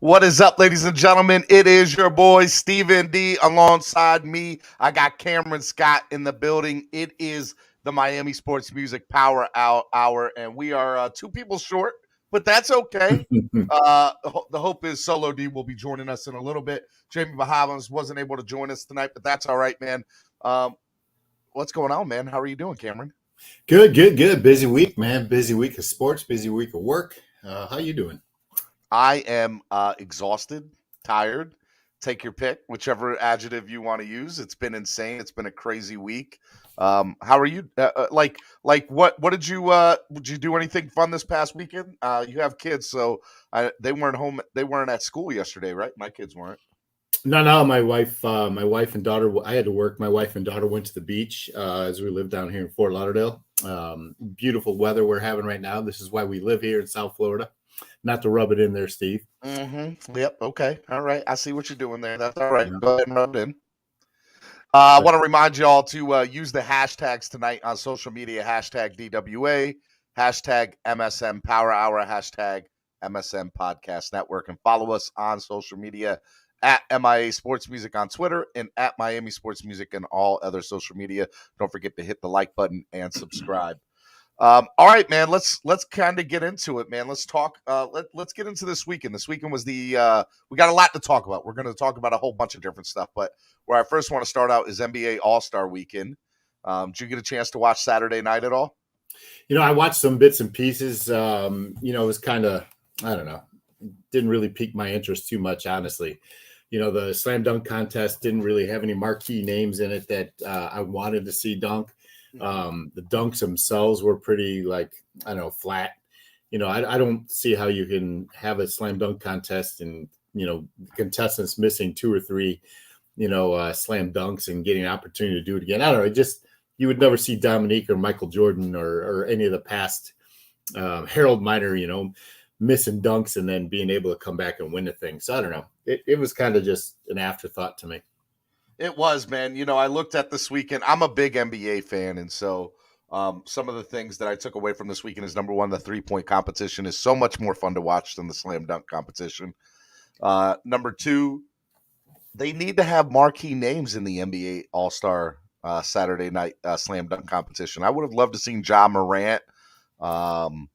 What is up, ladies and gentlemen? It is your boy, Steven D. Alongside me, I got Cameron Scott in the building. It is the Miami Sports Music Power Hour, and we are two people short, but that's okay. The hope is Solo D will be joining us in a little bit. Jamie Bahamas wasn't able to join us tonight, but that's all right, man. What's going on, man? How are you doing, Cameron? Good. Busy week, man. Busy week of sports, busy week of work. How you doing? I am exhausted, tired. Take your pick, whichever adjective you want to use. It's been insane. It's been a crazy week. How are you? What did you do anything fun this past weekend? You have kids, so they weren't home. They weren't at school yesterday, right? My kids weren't. No. My wife and daughter. I had to work. My wife and daughter went to the beach as we live down here in Fort Lauderdale. Beautiful weather we're having right now. This is why we live here in South Florida. Not to rub it in there, Steve. Mm-hmm. Yep. Okay. All right. I see what you're doing there. That's all right. Yeah. Go ahead and rub it in. I want to remind you all to use the hashtags tonight on social media. Hashtag DWA, hashtag MSM Power Hour, hashtag MSM Podcast Network, and follow us on social media at MIA Sports Music on Twitter and at Miami Sports Music and all other social media. Don't forget to hit the like button and subscribe. All right, man. Let's kind of get into it, man. Let's talk. Let's get into this weekend. This weekend was we got a lot to talk about. We're going to talk about a whole bunch of different stuff, but where I first want to start out is NBA All-Star Weekend. Did you get a chance to watch Saturday night at all? I watched some bits and pieces. It was kind of, I don't know, didn't really pique my interest too much, honestly. The slam dunk contest didn't really have any marquee names in it that I wanted to see dunk. The dunks themselves were pretty, flat. I don't see how you can have a slam dunk contest and, contestants missing two or three, slam dunks and getting an opportunity to do it again. I don't know. You would never see Dominique or Michael Jordan or any of the past Harold Miner, missing dunks and then being able to come back and win the thing. So I don't know. It was kind of just an afterthought to me. It was, man. I looked at this weekend. I'm a big NBA fan, and so some of the things that I took away from this weekend is, number one, the three-point competition is so much more fun to watch than the slam dunk competition. Number two, they need to have marquee names in the NBA All-Star Saturday night slam dunk competition. I would have loved to seen Ja Morant. Some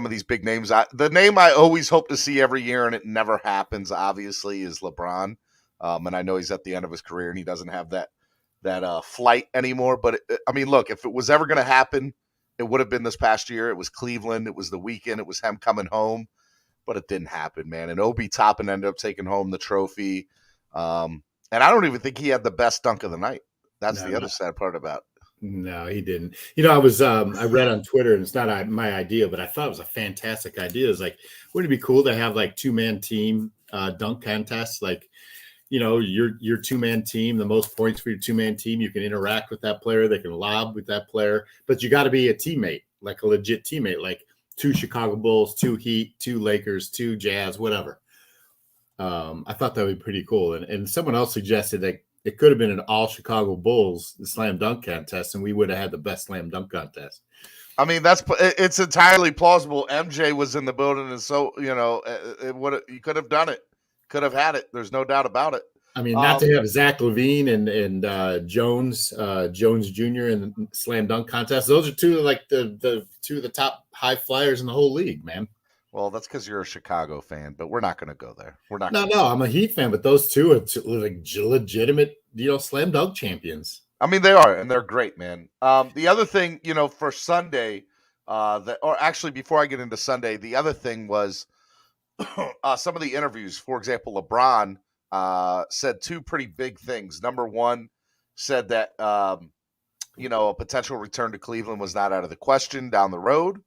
of these big names. The name I always hope to see every year, and it never happens, obviously, is LeBron. And I know he's at the end of his career and he doesn't have that flight anymore. But look, if it was ever going to happen, it would have been this past year. It was Cleveland. It was the weekend. It was him coming home, but it didn't happen, man. And Obi Toppin ended up taking home the trophy. And I don't even think he had the best dunk of the night. That's the other sad part about it. No, he didn't. I read on Twitter, and it's not my idea, but I thought it was a fantastic idea. It's like, wouldn't it be cool to have like two-man team dunk contests? Like, your two-man team, the most points for your two-man team, you can interact with that player, they can lob with that player, but you got to be a teammate, like a legit teammate, like two Chicago Bulls, two Heat, two Lakers, two Jazz, whatever. I thought that would be pretty cool. And someone else suggested that it could have been an all Chicago Bulls slam dunk contest, and we would have had the best slam dunk contest. It's entirely plausible. MJ was in the building, and so you could have done it. Could have had it. There's no doubt about it. Not to have Zach LaVine and Jones Jr. in the slam dunk contest. Those are two of the top high flyers in the whole league, man. Well, that's because you're a Chicago fan, but we're not going to go there. We're not. No, I'm a Heat fan, but those two are like legitimate, slam dunk champions. They are, and they're great, man. The other thing, for Sunday, before I get into Sunday, the other thing was. Some of the interviews, for example, LeBron said two pretty big things. Number one, said that a potential return to Cleveland was not out of the question down the road,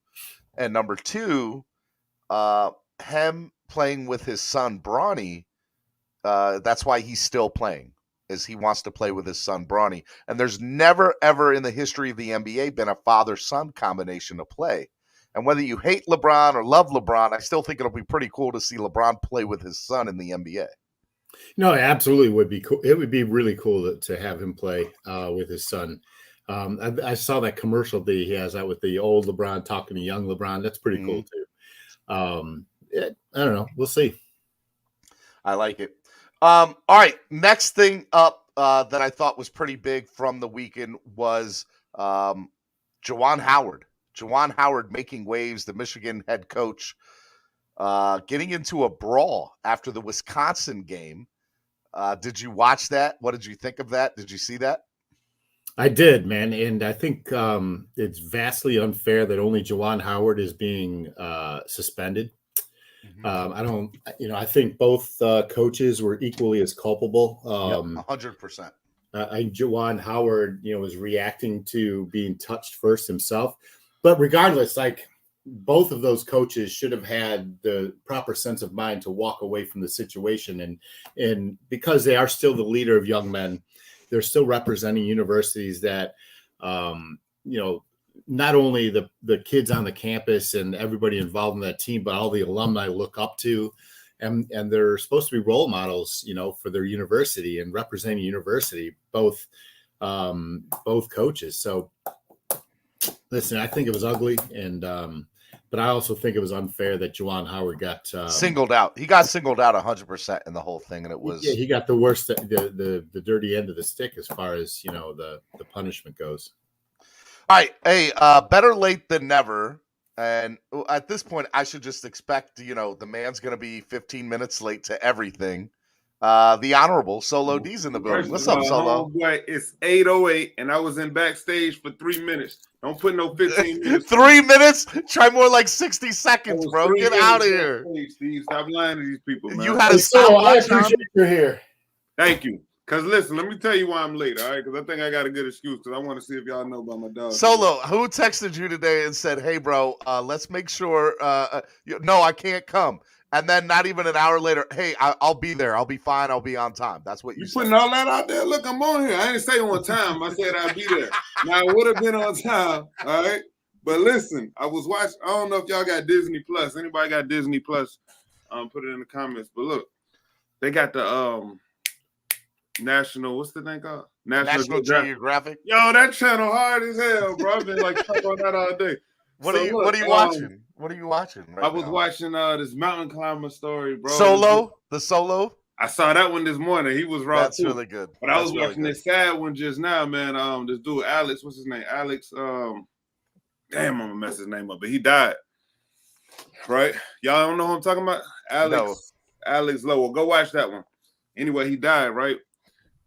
and number two, him playing with his son Bronny. That's why he's still playing, is he wants to play with his son Bronny. And there's never ever in the history of the NBA been a father-son combination to play. And whether you hate LeBron or love LeBron, I still think it'll be pretty cool to see LeBron play with his son in the NBA. No, it absolutely would be cool. It would be really cool to have him play with his son. I saw that commercial that he has out with the old LeBron talking to young LeBron. That's pretty cool too. I don't know. We'll see. I like it. All right. Next thing up that I thought was pretty big from the weekend was Juwan Howard. Juwan Howard making waves, the Michigan head coach, getting into a brawl after the Wisconsin game. Did you watch that? What did you think of that? Did you see that? I did, man, and I think it's vastly unfair that only Juwan Howard is being suspended. I don't, I think both coaches were equally as culpable. 100%. Juwan Howard, was reacting to being touched first himself, but regardless, like both of those coaches should have had the proper sense of mind to walk away from the situation, and because they are still the leader of young men. They're still representing universities that, not only the kids on the campus and everybody involved in that team, but all the alumni look up to, and they're supposed to be role models, for their university and representing university, both coaches. So listen, I think it was ugly, and but I also think it was unfair that Juwan Howard got singled out. He got singled out 100% in the whole thing, and it was he got the worst, the dirty end of the stick as far as the punishment goes. All right, hey, better late than never. And at this point, I should just expect the man's going to be 15 minutes late to everything. The Honorable Solo D's in the building. What's up, Solo? Homeboy, it's 8:08, and I was in backstage for 3 minutes. Don't put no 15 minutes. 3 minutes? Try more like 60 seconds, bro. Get out of here. Steve, stop lying to these people, man. You had to stop. I appreciate you're here. Thank you. Because listen, let me tell you why I'm late, all right? Because I think I got a good excuse, because I want to see if y'all know about my dog. Solo, who texted you today and said, hey, bro, let's make sure, no, I can't come. And then not even an hour later, hey, I'll be there. I'll be fine. I'll be on time. That's what you said. Putting all that out there? Look, I'm on here. I didn't say on time. I said I'd be there. Now, I would have been on time, all right? But listen, I was watching. I don't know if y'all got Disney Plus. Anybody got Disney Plus? Put it in the comments. But look, they got the National, what's the thing called? National Geographic. Yo, that channel hard as hell, bro. I've been like stuck on that all day. What are you watching? What are you watching? Right I was now? Watching this mountain climber story, bro. The Solo. I saw that one this morning. He was raw. That's too. Really good. But I was watching this sad one just now, man. This dude Alex, what's his name? Alex. Damn, I'm gonna mess his name up, but he died. Right? Y'all don't know who I'm talking about? Alex Lowell. Go watch that one. Anyway, he died, right?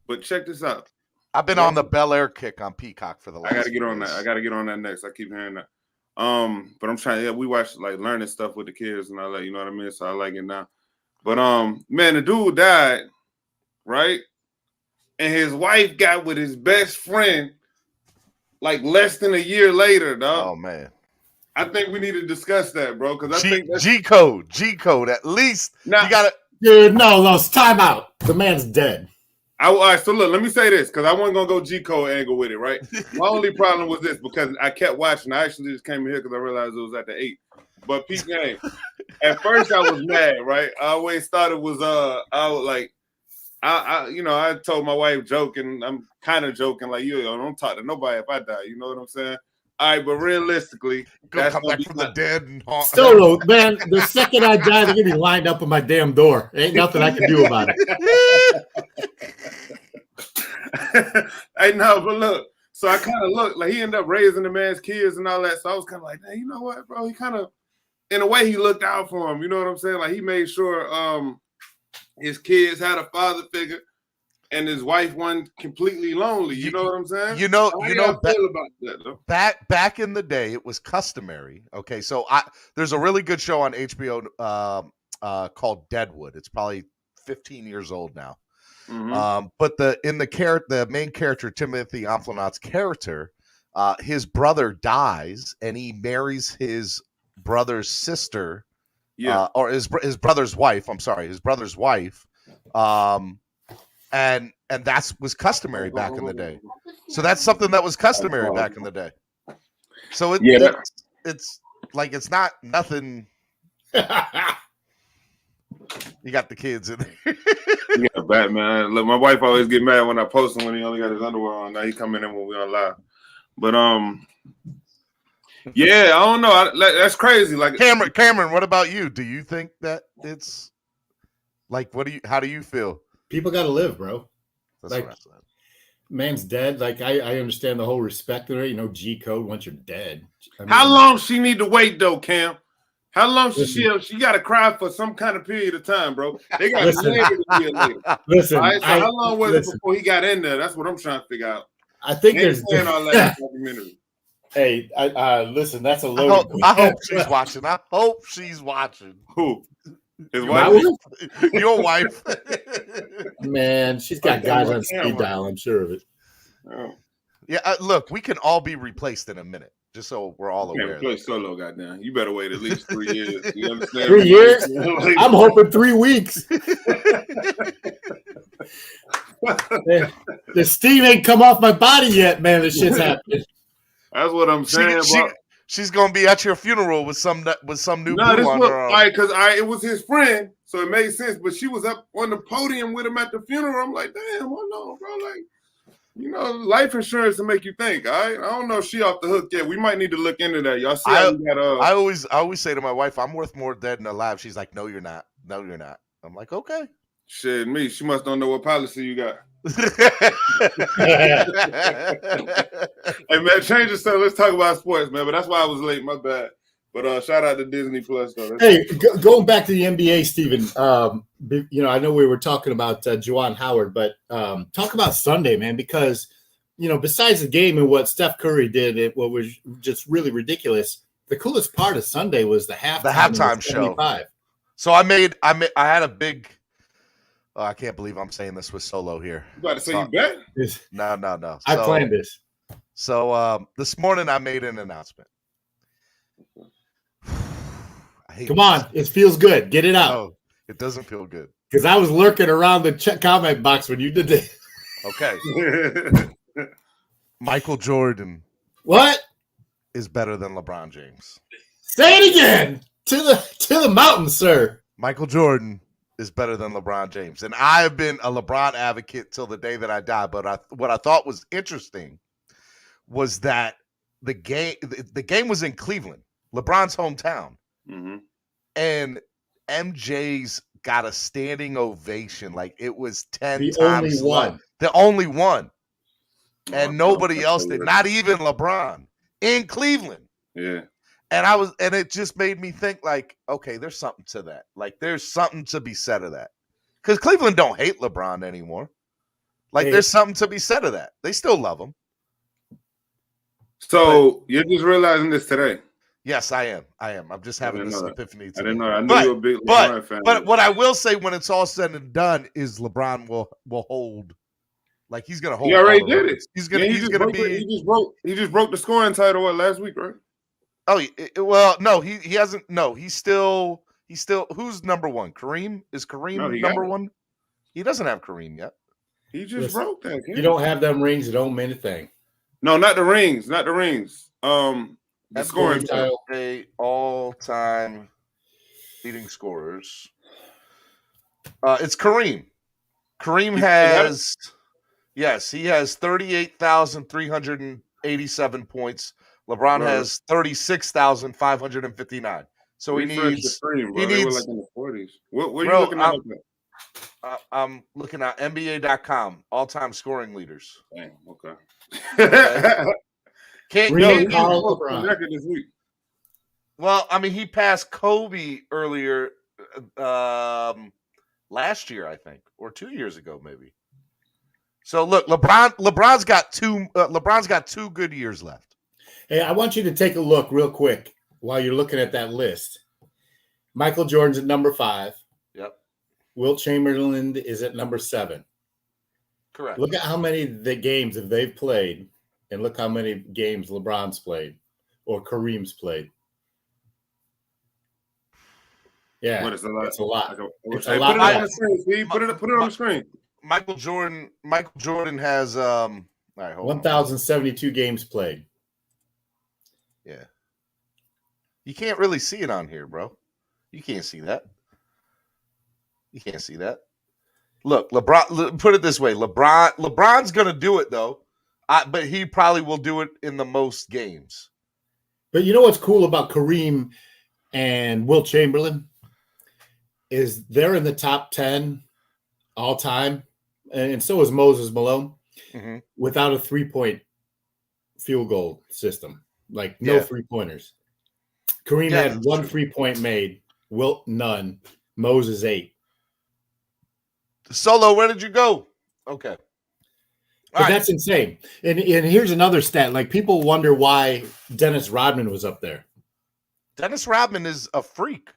But check this out. I've been on the Bel Air kick on Peacock for the last. I gotta get on that. I gotta get on that next. I keep hearing that. But I'm trying. Yeah, we watch like learning stuff with the kids and all that. You know what I mean? So I like it now. But man, the dude died, right? And his wife got with his best friend, like less than a year later, dog. Oh man. I think we need to discuss that, bro. Because I think that's G code. At least now, you gotta. Dude, no, it's time out. The man's dead. All right, so look, let me say this, because I wasn't going to go G-code angle with it, right? My only problem was this, because I kept watching. I actually just came in here because I realized it was at the 8. But peep game. At first, I was mad, right? I always thought it was, I was like, I told my wife joking. I'm kind of joking, like, don't talk to nobody if I die. You know what I'm saying? All right, but realistically, that's come back from the dead and Solo, man. The second I die, they're gonna be lined up at my damn door. Ain't nothing I can do about it. Hey, no, but look. So I kind of looked like he ended up raising the man's kids and all that. So I was kind of like, hey, you know what, bro? He kind of, in a way, he looked out for him. You know what I'm saying? Like he made sure his kids had a father figure. And his wife wasn't completely lonely. You know what I'm saying? You know, feel about that, though? Back in the day, it was customary. Okay, so there's a really good show on HBO called Deadwood. It's probably 15 years old now. Mm-hmm. But the main character, Timothy Olyphant's character, his brother dies, and he marries his brother's sister, or his brother's wife. I'm sorry, his brother's wife. And that was customary back in the day. So that's something that was customary back in the day. So it's like it's not nothing. You got the kids in there. Yeah, Batman. Look, my wife always get mad when I post him when he only got his underwear on. Now he coming in when we on live. But yeah, I don't know. That's crazy. Like Cameron, what about you? Do you think that it's Like, how do you feel? People got to live, bro. That's Like, what I said. man's dead. Like, I understand the whole respect of it. You know, G code once you're dead. I mean, How long she need to wait though, Cam? How long she got to cry for some kind of period of time, bro? They got married a year later. Listen, all right, so how long was it before he got in there? That's what I'm trying to figure out. I think They there's saying all that documentary. Hey, listen, that's a loaded I hope she's watching. I hope she's watching. Who? His My wife? Your wife. Man, she's got guys on speed dial. I'm sure of it. Oh. Yeah, look, we can all be replaced in a minute, just so we're all aware. Play solo, goddamn. You better wait at least 3 years. You understand? 3 years? I'm hoping 3 weeks. The steam ain't come off my body yet, man. This shit's happening. That's what I'm saying. She's gonna be at your funeral with some new this on was her arm. right because it was his friend, so it made sense. But she was up on the podium with him at the funeral. I'm like, damn, hold on, bro. Like, you know, life insurance to make you think. All right, I don't know if she off the hook yet. We might need to look into that. Y'all see how we got I always say to my wife, I'm worth more dead than alive. She's like, no, you're not. No, you're not. I'm like, okay. Shit, me. She must don't know what policy you got. Hey man, change the stuff. Let's talk about sports, man. But that's why I was late. My bad. But shout out to Disney Plus though. Hey, going back to the NBA, Steven. You know, I know we were talking about Juwan Howard, but talk about Sunday, man, because you know, besides the game and what Steph Curry did, what was just really ridiculous. The coolest part of Sunday was the halftime show. So I had a big. Oh, I can't believe I'm saying this with Solo here. You about to say you bet? No. I planned this. So this morning I made an announcement. Come on, it feels good. Get it out. No, it doesn't feel good. Because I was lurking around the comment box when you did this. Okay. Michael Jordan. What? Is better than LeBron James. Say it again. To the mountain, sir. Michael Jordan is better than LeBron James. And I have been a LeBron advocate till the day that I die. But what I thought was interesting was that the game was in Cleveland, LeBron's hometown. Mm-hmm. And MJ's got a standing ovation. Like it was 10 the times only one. The only one. And nobody else did. Not even LeBron in Cleveland. Yeah. And it just made me think like, okay, there's something to that. Like there's something to be said of that. Because Cleveland don't hate LeBron anymore. Like there's something to be said of that. They still love him. So you're just realizing this today? Yes, I am. I'm just having this epiphany today. I didn't know. I knew you were a big LeBron fan. But what I will say when it's all said and done is LeBron will hold. Like he's gonna hold. He already did it. He just broke the scoring title last week, right? Oh well, no, he hasn't. No, he's still. Who's number one? Kareem is Kareem number one. He doesn't have Kareem yet. He just broke that. You don't have them rings. It don't mean a thing. No, not the rings. Not the rings. The scoring title. All-time leading scorers. It's Kareem. Kareem has. Yes, he has 38,387 points. LeBron has 36,559. So he needs. He needs. Like in the 40s. What are you looking at? I'm looking at NBA.com. All-time scoring leaders. Dang. Okay. Can't LeBron this week. Well, I mean, he passed Kobe earlier last year, I think, or 2 years ago, maybe. So look, LeBron's got two good years left. Hey, I want you to take a look real quick while you're looking at that list. Michael Jordan's at number 5. Yep. Wilt Chamberlain is at number 7. Correct. Look at how many the games that they've played, and look how many games LeBron's played or Kareem's played. Yeah, it's a lot. It's a lot. It's a lot. Put it on the screen, Steve. Put it on the screen. Michael Jordan has all right, 1,072 games played. Yeah. You can't really see it on here, bro. You can't see that. You can't see that. Look, LeBron, put it this way. LeBron's going to do it, though. But he probably will do it in the most games. But you know what's cool about Kareem and Wilt Chamberlain? is they're in the top 10 all time, and so is Moses Malone, without a 3-point field goal system, like no 3-pointers. Kareem had 1 3-point made, Wilt none, Moses 8. Solo, where did you go? Okay. But that's insane. And here's another stat. Like, people wonder why Dennis Rodman was up there. Dennis Rodman is a freak.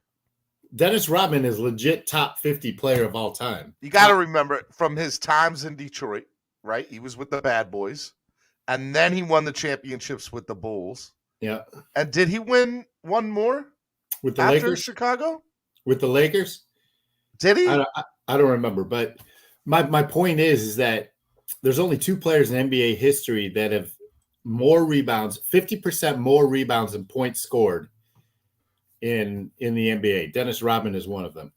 Dennis Rodman is legit top 50 player of all time. You got to remember from his times in Detroit, right? He was with the Bad Boys, and then he won the championships with the Bulls. Yeah. And did he win one more with the after Lakers? Chicago? With the Lakers? Did he? I don't remember. But my point is that there's only 2 players in NBA history that have more rebounds, 50% more rebounds than points scored in the NBA. Dennis Rodman is one of them.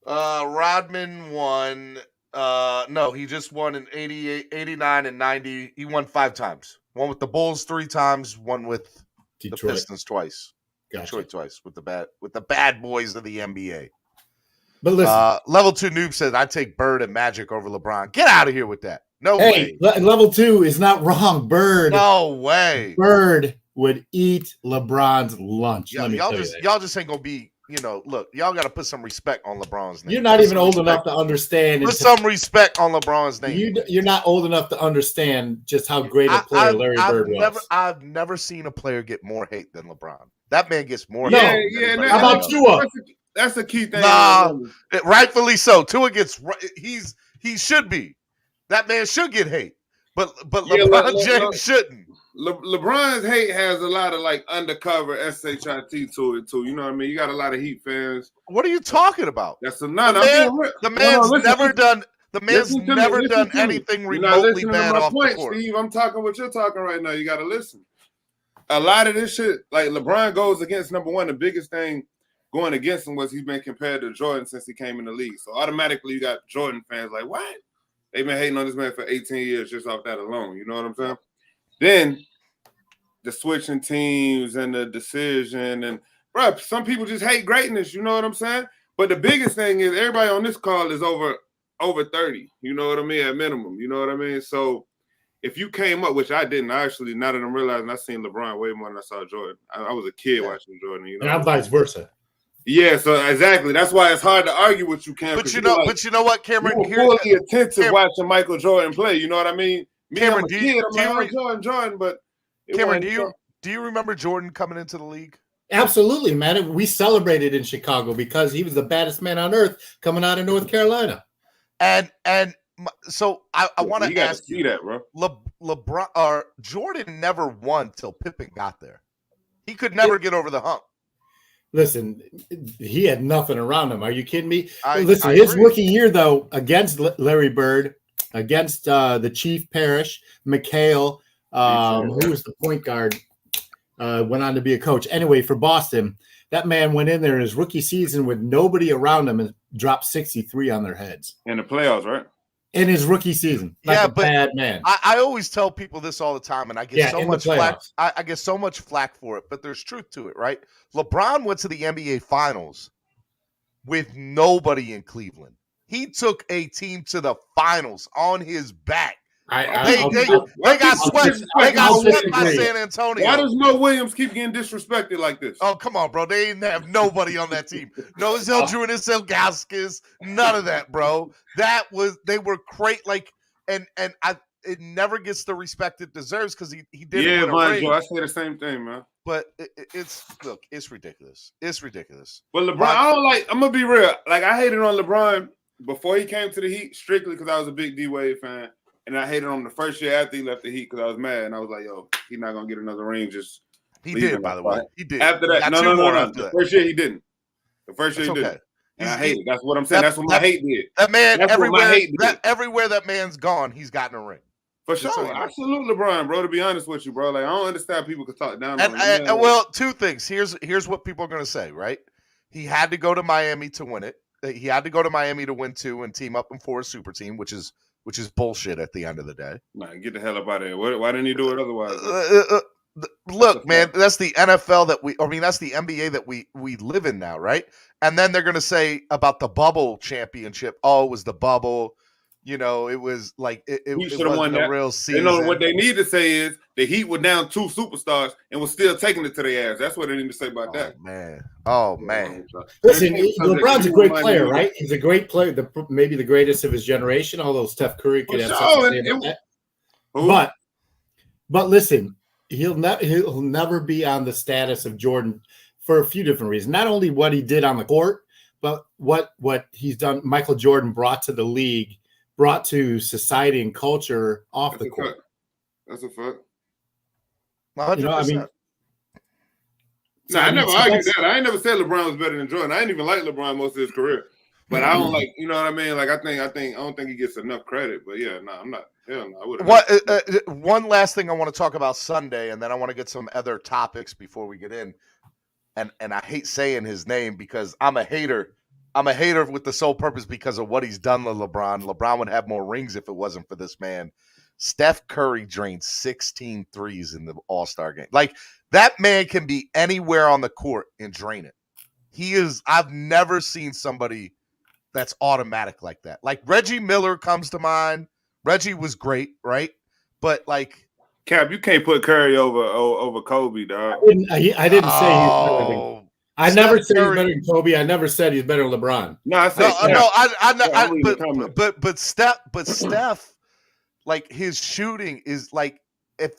Rodman won. No, he just won in 88, 89, and 90. He won 5 times. One with the Bulls 3 times, one with Detroit. the Pistons twice. Gotcha. Detroit twice with the bad boys of the NBA. But listen, Level 2 Noob says I take Bird and Magic over LeBron. Get out of here with that. No way. Level 2 is not wrong. Bird. No way. Bird would eat LeBron's lunch. Yeah, y'all just ain't gonna be. Look, y'all got to put some respect on LeBron's name. You're not even old enough to understand. Put some respect on LeBron's name. You're not old enough to understand just how great a player Larry Bird was. I've never seen a player get more hate than LeBron. That man gets more hate. Yeah. How about Tua? That's the key thing. Nah, rightfully so. Tua gets. He should be. That man should get hate, but LeBron James shouldn't. LeBron's hate has a lot of like undercover shit to it too. You know what I mean? You got a lot of Heat fans. What are you talking about? That's the man's never done. The man's never done anything remotely bad off the court. Steve, I'm talking what you're talking right now. You got to listen. A lot of this shit, like LeBron goes against number one. The biggest thing going against him was he's been compared to Jordan since he came in the league. So automatically you got Jordan fans like, what? They've been hating on this man for 18 years just off that alone. You know what I'm saying? Then the switching teams and the decision and bro, some people just hate greatness. You know what I'm saying? But the biggest thing is everybody on this call is over 30. You know what I mean? At minimum. You know what I mean? So if you came up, which I didn't, actually, now that I'm realizing I seen LeBron way more than I saw Jordan. I was a kid watching Jordan. You know, and I'm vice versa. Yeah, so exactly. That's why it's hard to argue with you, Cam. But you know what, Cameron? You're fully attentive watching Michael Jordan play. You know what I mean? Cameron, Jordan, but Cameron, do you remember Jordan coming into the league? Absolutely, man. We celebrated in Chicago because he was the baddest man on earth coming out of North Carolina. And so I want to ask you that, bro. LeBron or Jordan never won till Pippen got there. He could never get over the hump. Listen, he had nothing around him. Are you kidding me? Listen, his rookie year, though, against Larry Bird, against the Chief Parrish, McHale, who was the point guard, went on to be a coach. Anyway, for Boston, that man went in there in his rookie season with nobody around him and dropped 63 on their heads. In the playoffs, right? In his rookie season. Like a bad man. I always tell people this all the time, and I get so much flack. I get so much flack for it, but there's truth to it, right? LeBron went to the NBA Finals with nobody in Cleveland. He took a team to the finals on his back. They got swept. They got swept by San Antonio. Why does Mo Williams keep getting disrespected like this? Oh, come on, bro. They didn't have nobody on that team. No Zeldrunas, Ilgauskas, none of that, bro. They were great. Like, and it never gets the respect it deserves because he did. Yeah, mind you, I say the same thing, man. But it's ridiculous. It's ridiculous. But LeBron, I'm gonna be real. Like, I hated on LeBron before he came to the Heat strictly because I was a big D-Wade fan. And I hated on him the first year after he left the Heat because I was mad. And I was like, yo, he's not going to get another ring. He did, by the way. He did. After that, no. The first year he didn't. The first year he didn't. And I hate it. That's what I'm saying. That's what my hate did. That man, everywhere that man's gone, he's gotten a ring. For sure. I salute LeBron, bro, to be honest with you, bro. Like, I don't understand people can talk down on him. Well, two things. Here's what people are going to say, right? He had to go to Miami to win it. He had to go to Miami to win 2 and team up for a super team, which is bullshit at the end of the day. Nah, get the hell up out of here. Why didn't he do it otherwise? Look, man, that's the NFL that's the NBA that we live in now, right? And then they're going to say about the bubble championship, oh, it was the bubble. You know, it was like it should have won wasn't a that. real season. They know what they need to say is the Heat were down 2 superstars and was still taking it to their ass. That's what they need to say about that. Oh man. Listen, LeBron's a great player, right? He's a great player, maybe the greatest of his generation. Although Steph Curry could have something to say about that. But listen, he'll never be on the status of Jordan for a few different reasons. Not only what he did on the court, but what he's done. Michael Jordan brought to the league. Brought to society and culture off the court. That's a fact. 100%. You know, I mean, I never argued that. I ain't never said LeBron was better than Jordan. I ain't even like LeBron most of his career. But I don't like, you know what I mean? Like I don't think he gets enough credit. But yeah, I'm not. Hell no, I wouldn't. One last thing I want to talk about Sunday, and then I want to get some other topics before we get in. And I hate saying his name because I'm a hater. I'm a hater with the sole purpose because of what he's done to LeBron. LeBron would have more rings if it wasn't for this man. Steph Curry drained 16 threes in the All-Star game. Like, that man can be anywhere on the court and drain it. I've never seen somebody that's automatic like that. Like, Reggie Miller comes to mind. Reggie was great, right? But, like... Cap, you can't put Curry over Kobe, dog. I didn't say he's better than I never said he's better than Kobe. I never said he's better than LeBron. No, I said but Steph, like his shooting is like if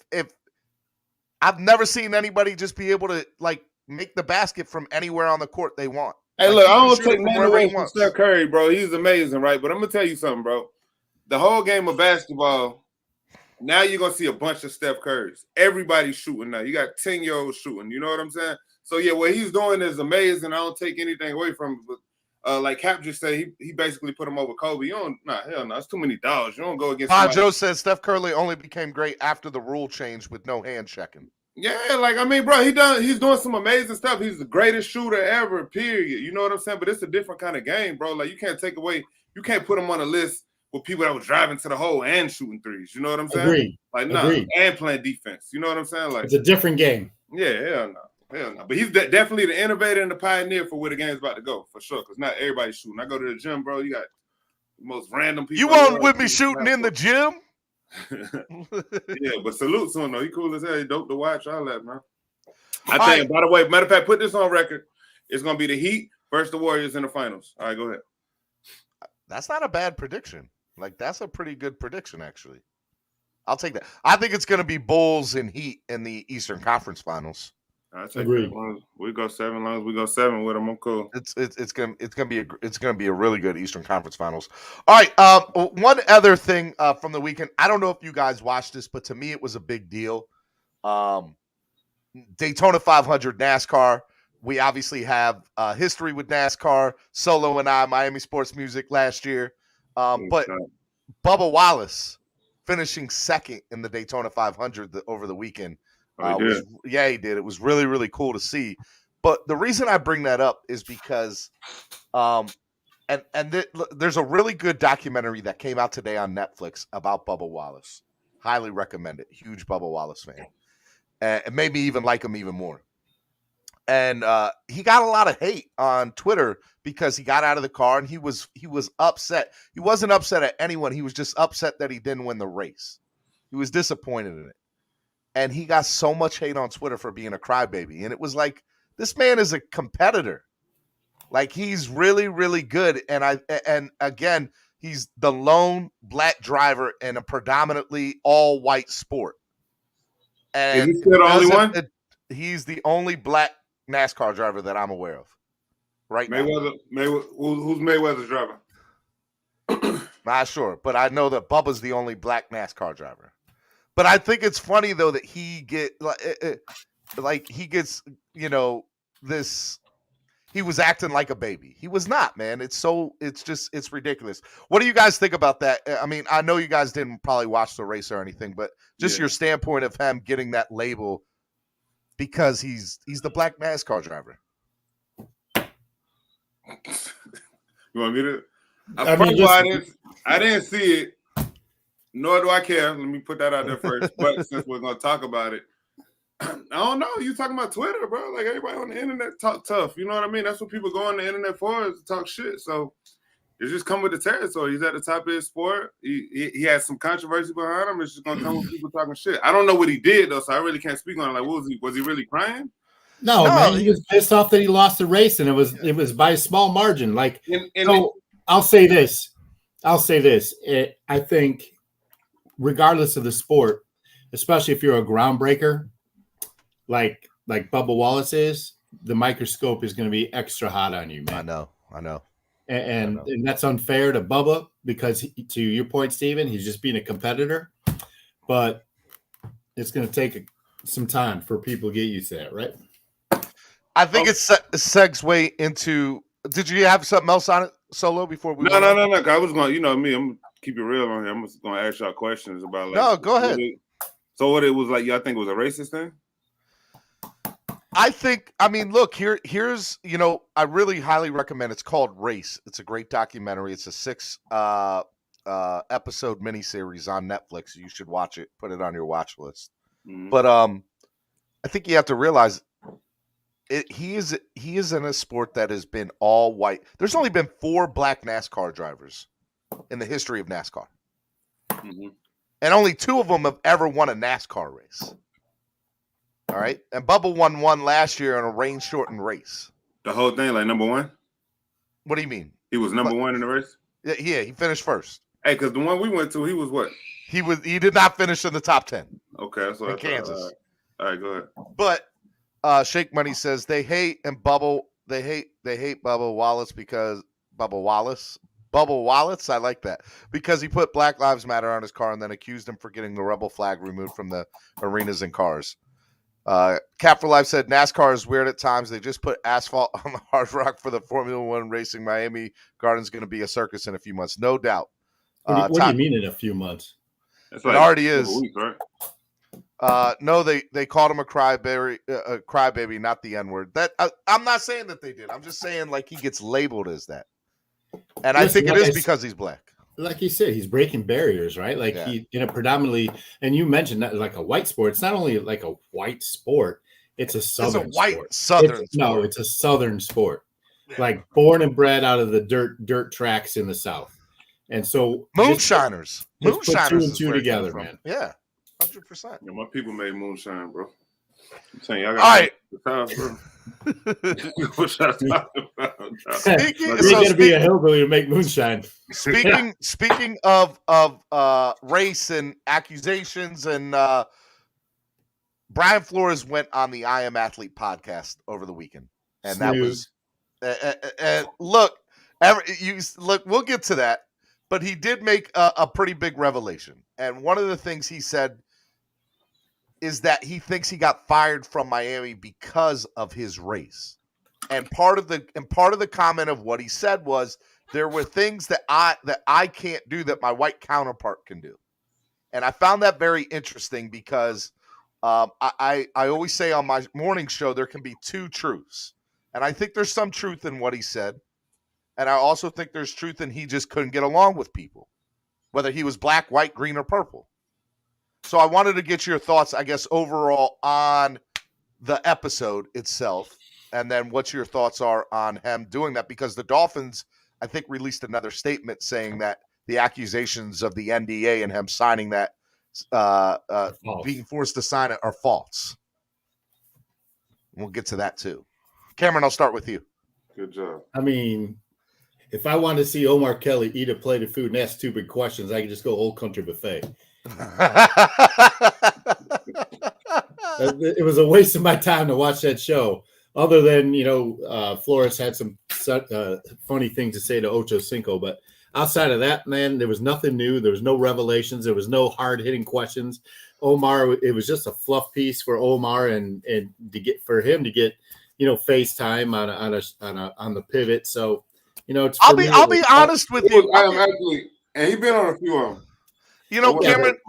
I've never seen anybody just be able to like make the basket from anywhere on the court they want. Hey, look, I don't take nothing away from Steph Curry, bro. He's amazing, right? But I'm gonna tell you something, bro. The whole game of basketball, now you're gonna see a bunch of Steph Currys. Everybody's shooting now. You got 10-year-olds shooting. You know what I'm saying? So, yeah, what he's doing is amazing. I don't take anything away from him. But like Cap just said, he basically put him over Kobe. Hell no. It's too many dollars. You don't go against Joe says Steph Curry only became great after the rule change with no hand checking. Yeah, like, I mean, bro, he's doing some amazing stuff. He's the greatest shooter ever, period. You know what I'm saying? But it's a different kind of game, bro. Like, you can't put him on a list with people that were driving to the hole and shooting threes. You know what I'm saying? Agreed. Like, no, and playing defense. You know what I'm saying? Like, it's a different game. Yeah, hell no. But he's definitely the innovator and the pioneer for where the game's about to go, for sure. Because not everybody's shooting. I go to the gym, bro. You got the most random people. You won't with me shooting in the gym? Yeah, but salute to him, though. He cool as hell. He dope to watch. All that, man. I think, by the way, matter of fact, put this on record. It's going to be the Heat versus the Warriors in the finals. All right, go ahead. That's not a bad prediction. Like, that's a pretty good prediction, actually. I'll take that. I think it's going to be Bulls and Heat in the Eastern Conference Finals. I take it. We go 7. Long as we go 7 with them, I'm cool. It's gonna be a really good Eastern Conference Finals. All right. One other thing from the weekend. I don't know if you guys watched this, but to me it was a big deal. Daytona 500 NASCAR. We obviously have history with NASCAR. Solo and I, Miami Sports Music last year. But Bubba Wallace finishing second in the Daytona 500 over the weekend. He did. He did. It was really, really cool to see. But the reason I bring that up is because there's a really good documentary that came out today on Netflix about Bubba Wallace. Highly recommend it. Huge Bubba Wallace fan. And made me even like him even more. And he got a lot of hate on Twitter because he got out of the car and he was upset. He wasn't upset at anyone. He was just upset that he didn't win the race. He was disappointed in it. And he got so much hate on Twitter for being a crybaby. And it was like, this man is a competitor. Like, he's really, really good. And again, he's the lone black driver in a predominantly all-white sport. And is he still the only one? He's the only black NASCAR driver that I'm aware of. Right now. Who's Mayweather's driver? Not sure, but I know that Bubba's the only black NASCAR driver. But I think it's funny though that he gets, this. He was acting like a baby. He was not, man. It's ridiculous. What do you guys think about that? I mean, I know you guys didn't probably watch the race or anything, but just your standpoint of him getting that label because he's the black NASCAR driver. You want me to? I didn't see it, nor do I care. Let me put that out there first. But since we're going to talk about it, I don't know. You talking about Twitter, bro? Like everybody on the internet talk tough. You know what I mean? That's what people go on the internet for, is to talk shit. So it just come with the territory. He's at the top of his sport. He has some controversy behind him. It's just gonna come with people talking shit. I don't know what he did though, so I really can't speak on it. Like, what was he? Was he really crying? No, man, he was pissed off that he lost the race, and it was by a small margin. Like, I'll say this. I think, regardless of the sport, especially if you're a groundbreaker, like Bubba Wallace is, the microscope is going to be extra hot on you, man. I know. And that's unfair to Bubba because, to your point, Steven, he's just being a competitor. But it's going to take some time for people to get used to that, right? I think it segue into. Did you have something else on it, Solo? Before we no. I was going. You know me. I'm gonna keep it real on here. I'm just going to ask y'all questions about. Like, no, go ahead. So what it was like? Y'all think it was a racist thing? I think. I mean, look here's. I really highly recommend. It's called Race. It's a great documentary. It's a 6 episode miniseries on Netflix. You should watch it. Put it on your watch list. Mm-hmm. But I think you have to realize. He is in a sport that has been all white. There's only been 4 black NASCAR drivers in the history of NASCAR. Mm-hmm. And only 2 of them have ever won a NASCAR race. All right? And Bubba won one last year in a rain-shortened race. The whole thing, like number 1? What do you mean? He was number 1 in the race? Yeah, he finished first. Hey, because the one we went to, he was what? He did not finish in the top 10. Okay, that's what in Kansas. All right, go ahead. But Shake Money says they hate Bubba Wallace because Bubba Wallace, I like that, because he put Black Lives Matter on his car and then accused him for getting the rebel flag removed from the arenas and cars. Cap for Life said NASCAR is weird at times. They just put asphalt on the hard rock for the Formula One racing. Miami Garden's going to be a circus in a few months, no doubt. What do you mean in a few months? It already is. Weeks, right? No, they called him a crybaby, not the N-word. That I'm not saying that they did. I'm just saying like he gets labeled as that, and I think it is because he's black. Like you said, he's breaking barriers, right? Like he in a predominantly, and you mentioned that like a white sport. It's not only like a white sport; it's a southern. It's a white sport. Southern. Sport. No, it's a southern sport. Yeah. Like born and bred out of the dirt tracks in the South, and so moonshiners. Put 2 and 2 together, man. Yeah. 100%. Yeah, my people made moonshine, bro. I'm saying y'all got all right, bro. What y'all talking about? You're gonna be a hillbilly to make moonshine. Speaking of race and accusations, and Brian Flores went on the I Am Athlete podcast over the weekend, and that was look, we'll get to that, but he did make a pretty big revelation, and one of the things he said is that he thinks he got fired from Miami because of his race. And part of the comment of what he said was there were things that I can't do that my white counterpart can do. And I found that very interesting because I always say on my morning show there can be 2 truths. And I think there's some truth in what he said. And I also think there's truth in he just couldn't get along with people, whether he was black, white, green, or purple. So I wanted to get your thoughts, I guess, overall on the episode itself, and then what your thoughts are on him doing that, because the Dolphins, I think, released another statement saying that the accusations of the NDA and him signing that, being forced to sign it, are false. We'll get to that too. Cameron, I'll start with you. Good job. I mean, if I wanted to see Omar Kelly eat a plate of food and ask stupid questions, I could just go Old Country Buffet. It was a waste of my time to watch that show. Other than, Flores had some funny things to say to Ocho Cinco, but outside of that, man, there was nothing new. There was no revelations. There was no hard-hitting questions. Omar, it was just a fluff piece for Omar and for him to get FaceTime on the pivot. So it's I'll be honest with you. I am actually, and he's been on a few of them.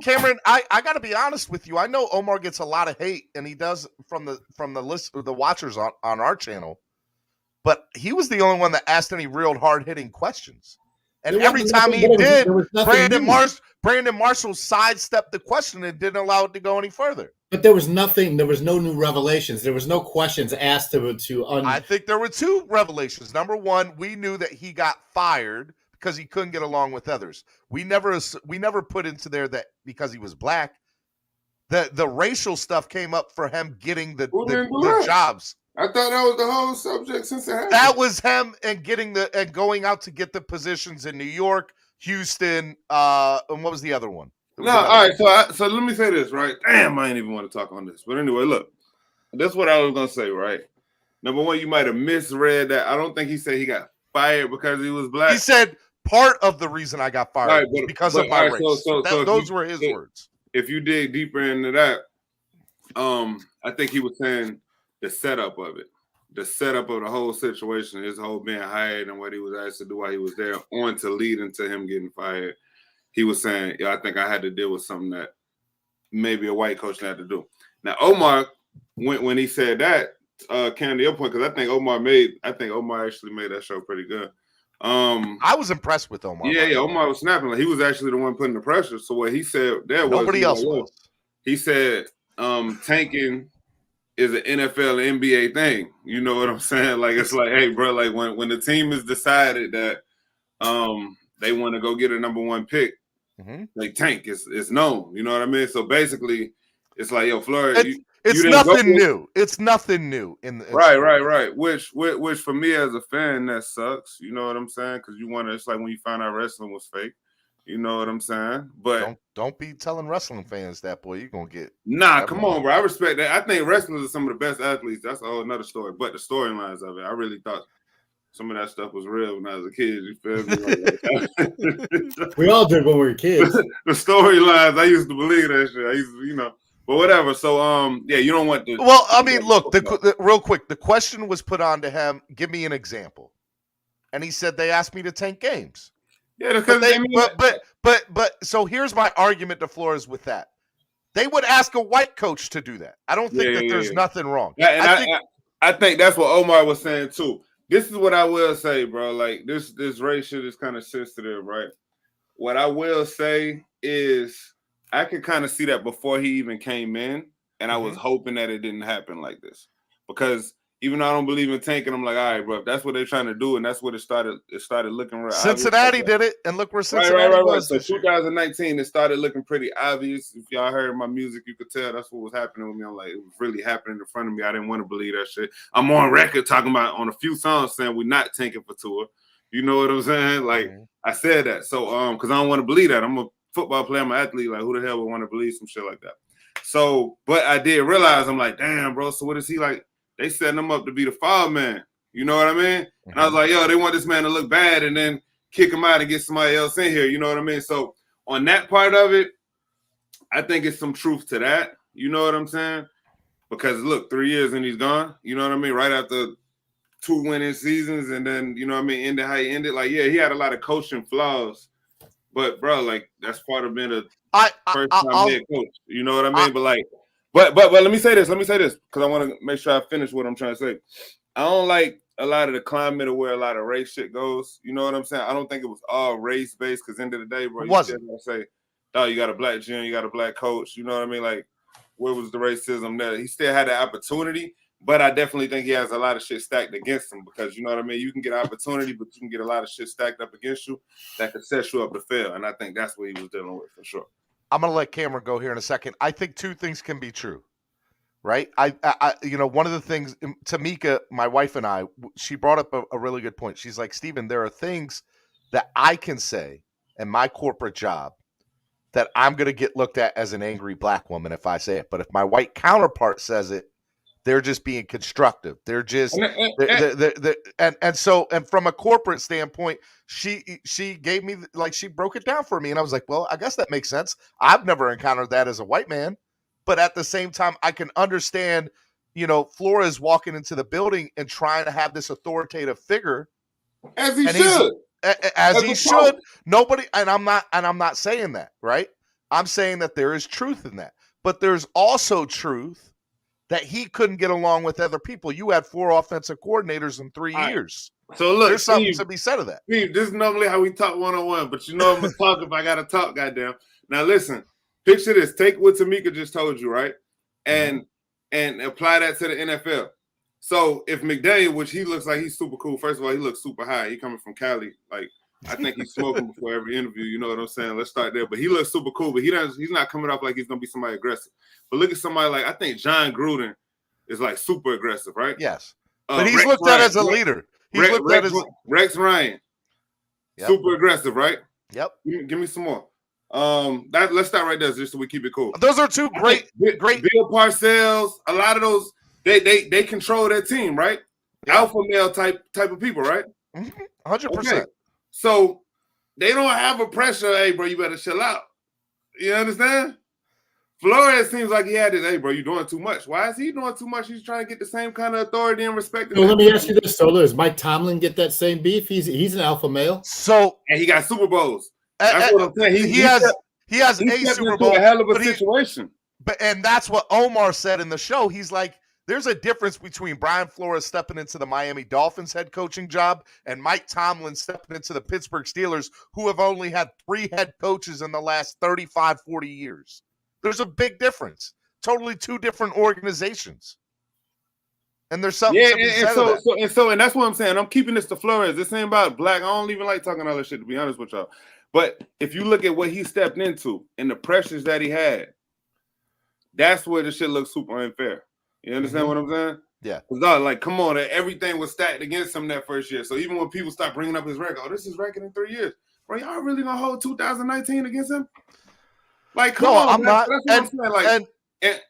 Cameron, I got to be honest with you. I know Omar gets a lot of hate, and he does from the list of the watchers on our channel. But he was the only one that asked any real hard-hitting questions. And every time he there did, was nothing new. Brandon Marshall sidestepped the question and didn't allow it to go any further. But there was nothing. There was no new revelations. There was no questions asked I think there were two revelations. Number one, we knew that he got fired because he couldn't get along with others. We never put into there that because he was black. The racial stuff came up for him getting the jobs. I thought that was the whole subject since it happened. That was him and getting and going out to get the positions in New York, Houston, and what was the other one? No, all right. So let me say this, right? Damn, I ain't even want to talk on this. But anyway, look, that's what I was gonna say, right? Number one, you might have misread that. I don't think he said he got fired because he was black. He said part of the reason I got fired because of my race. Those were his words. If you dig deeper into that, I think he was saying the setup of it, the setup of the whole situation, his whole being hired and what he was asked to do while he was there, on to lead into him getting fired. He was saying, I think I had to deal with something that maybe a white coach had to do. Now, Omar, when he said that, Candy, your point, because I think Omar actually made that show pretty good. I was impressed with Omar. Yeah, Omar was snapping. Like, he was actually the one putting the pressure. So what he said there was nobody else was. He said tanking is an NFL and NBA thing. You know what I'm saying? Like, it's like, hey, bro, like when the team has decided that they want to go get a number one pick, like tank is known. You know what I mean? So basically, it's like, yo, Flores, it's nothing new. It's nothing new in the right. Which for me as a fan, that sucks. You know what I'm saying? Because you want to. It's like when you find out wrestling was fake. You know what I'm saying? But don't be telling wrestling fans that, boy. You're gonna get come on, bro. I respect that. I think wrestlers are some of the best athletes. That's a whole another story. But the storylines of it, I really thought some of that stuff was real when I was a kid. You feel me? We all did when we were kids. The storylines, I used to believe that shit. I used to, but whatever. So, you don't want to. Well, I mean, look, real quick, the question was put on to him. Give me an example, and he said they asked me to tank games. Yeah, because but so here's my argument to Flores with that. They would ask a white coach to do that. I don't think there's nothing wrong. Yeah, I think that's what Omar was saying too. This is what I will say, bro. Like this race shit is kind of sensitive, right? What I will say is I could kind of see that before he even came in, and I was hoping that it didn't happen like this. Because even though I don't believe in tanking, I'm like, all right, bro, if that's what they're trying to do, and that's what it started looking real Cincinnati obvious. did it, and look where Cincinnati was. So 2019, it started looking pretty obvious. If y'all heard my music, you could tell that's what was happening with me. I'm like, it was really happening in front of me. I didn't want to believe that shit. I'm on record talking about on a few songs saying we're not tanking for tour. You know what I'm saying? Like, I said that. So, because I don't want to believe that. I'm a football player, I'm an athlete. Like, who the hell would want to believe some shit like that? So, but I did realize, I'm like, damn, bro, so what is he like? They setting him up to be the foul man. You know what I mean? And I was like, yo, they want this man to look bad and then kick him out and get somebody else in here. You know what I mean? So on that part of it, I think it's some truth to that. You know what I'm saying? Because look, 3 years and he's gone. You know what I mean? Right after 2 winning seasons, and then, you know what I mean, ended how he ended. Like, yeah, he had a lot of coaching flaws. But bro, like, that's part of being a first-time head coach. You know what I mean? But let me say this, because I want to make sure I finish what I'm trying to say. I don't like a lot of the climate of where a lot of race shit goes. You know what I'm saying? I don't think it was all race-based, because end of the day, bro, you still gotta say, oh, you got a black GM, you got a black coach. You know what I mean? Like, where was the racism there? He still had the opportunity, but I definitely think he has a lot of shit stacked against him, because, you know what I mean? You can get an opportunity, but you can get a lot of shit stacked up against you that could set you up to fail, and I think that's what he was dealing with for sure. I'm going to let Cameron go here in a second. I think two things can be true, right? I one of the things, Tamika, my wife and I, she brought up a really good point. She's like, Steven, there are things that I can say in my corporate job that I'm going to get looked at as an angry black woman if I say it. But if my white counterpart says it, they're just being constructive. They're just and from a corporate standpoint, she gave me, like, she broke it down for me, and I was like, well, I guess that makes sense. I've never encountered that as a white man, but at the same time, I can understand, Flores walking into the building and trying to have this authoritative figure, as he should. As he should. Nobody, and I'm not saying that, right? I'm saying that there is truth in that, but there's also truth that he couldn't get along with other people. You had 4 offensive coordinators in 3 years. So look, there's something to be said of that. Steve, this is normally how we talk one-on-one, but you know I'm gonna talk if I gotta talk, goddamn. Now listen, picture this. Take what Tamika just told you, right? And apply that to the NFL. So if McDaniel, which he looks like he's super cool, first of all, he looks super high. He coming from Cali. Like, I think he's smoking before every interview, you know what I'm saying? Let's start there. But he looks super cool, but he's not coming off like he's gonna be somebody aggressive. But look at somebody like, I think John Gruden is like super aggressive, right? Yes. But he's looked at as a leader. He's looked at as Rex Ryan. Yep. Super aggressive, right? Yep. Give me some more. Let's start right there just so we keep it cool. Those are 2 great. Bill Parcells, a lot of those, they control their team, right? Yeah. Alpha male type of people, right? 100%. Okay. So they don't have a pressure, hey, bro, you better chill out. You understand? Flores seems like he had this, hey, bro, you're doing too much. Why is he doing too much? He's trying to get the same kind of authority and respect. So let me ask you this. So does Mike Tomlin get that same beef? He's an alpha male. So and he got Super Bowls. That's what I'm saying. He has a Super Bowl. A hell of a situation. And that's what Omar said in the show. He's like, there's a difference between Brian Flores stepping into the Miami Dolphins head coaching job and Mike Tomlin stepping into the Pittsburgh Steelers, who have only had 3 head coaches in the last 35, 40 years. There's a big difference. Totally 2 different organizations. And there's something to be said of that. And that's what I'm saying. I'm keeping this to Flores. This ain't about black. I don't even like talking all that shit, to be honest with y'all. But if you look at what he stepped into and the pressures that he had, that's where the shit looks super unfair. You understand what I'm saying? Yeah. Because like, come on, everything was stacked against him that first year. So even when people start bringing up his record, oh, this is record in 3 years. Bro, y'all really gonna hold 2019 against him? Like, come on, I'm not. That's what I'm saying. Like,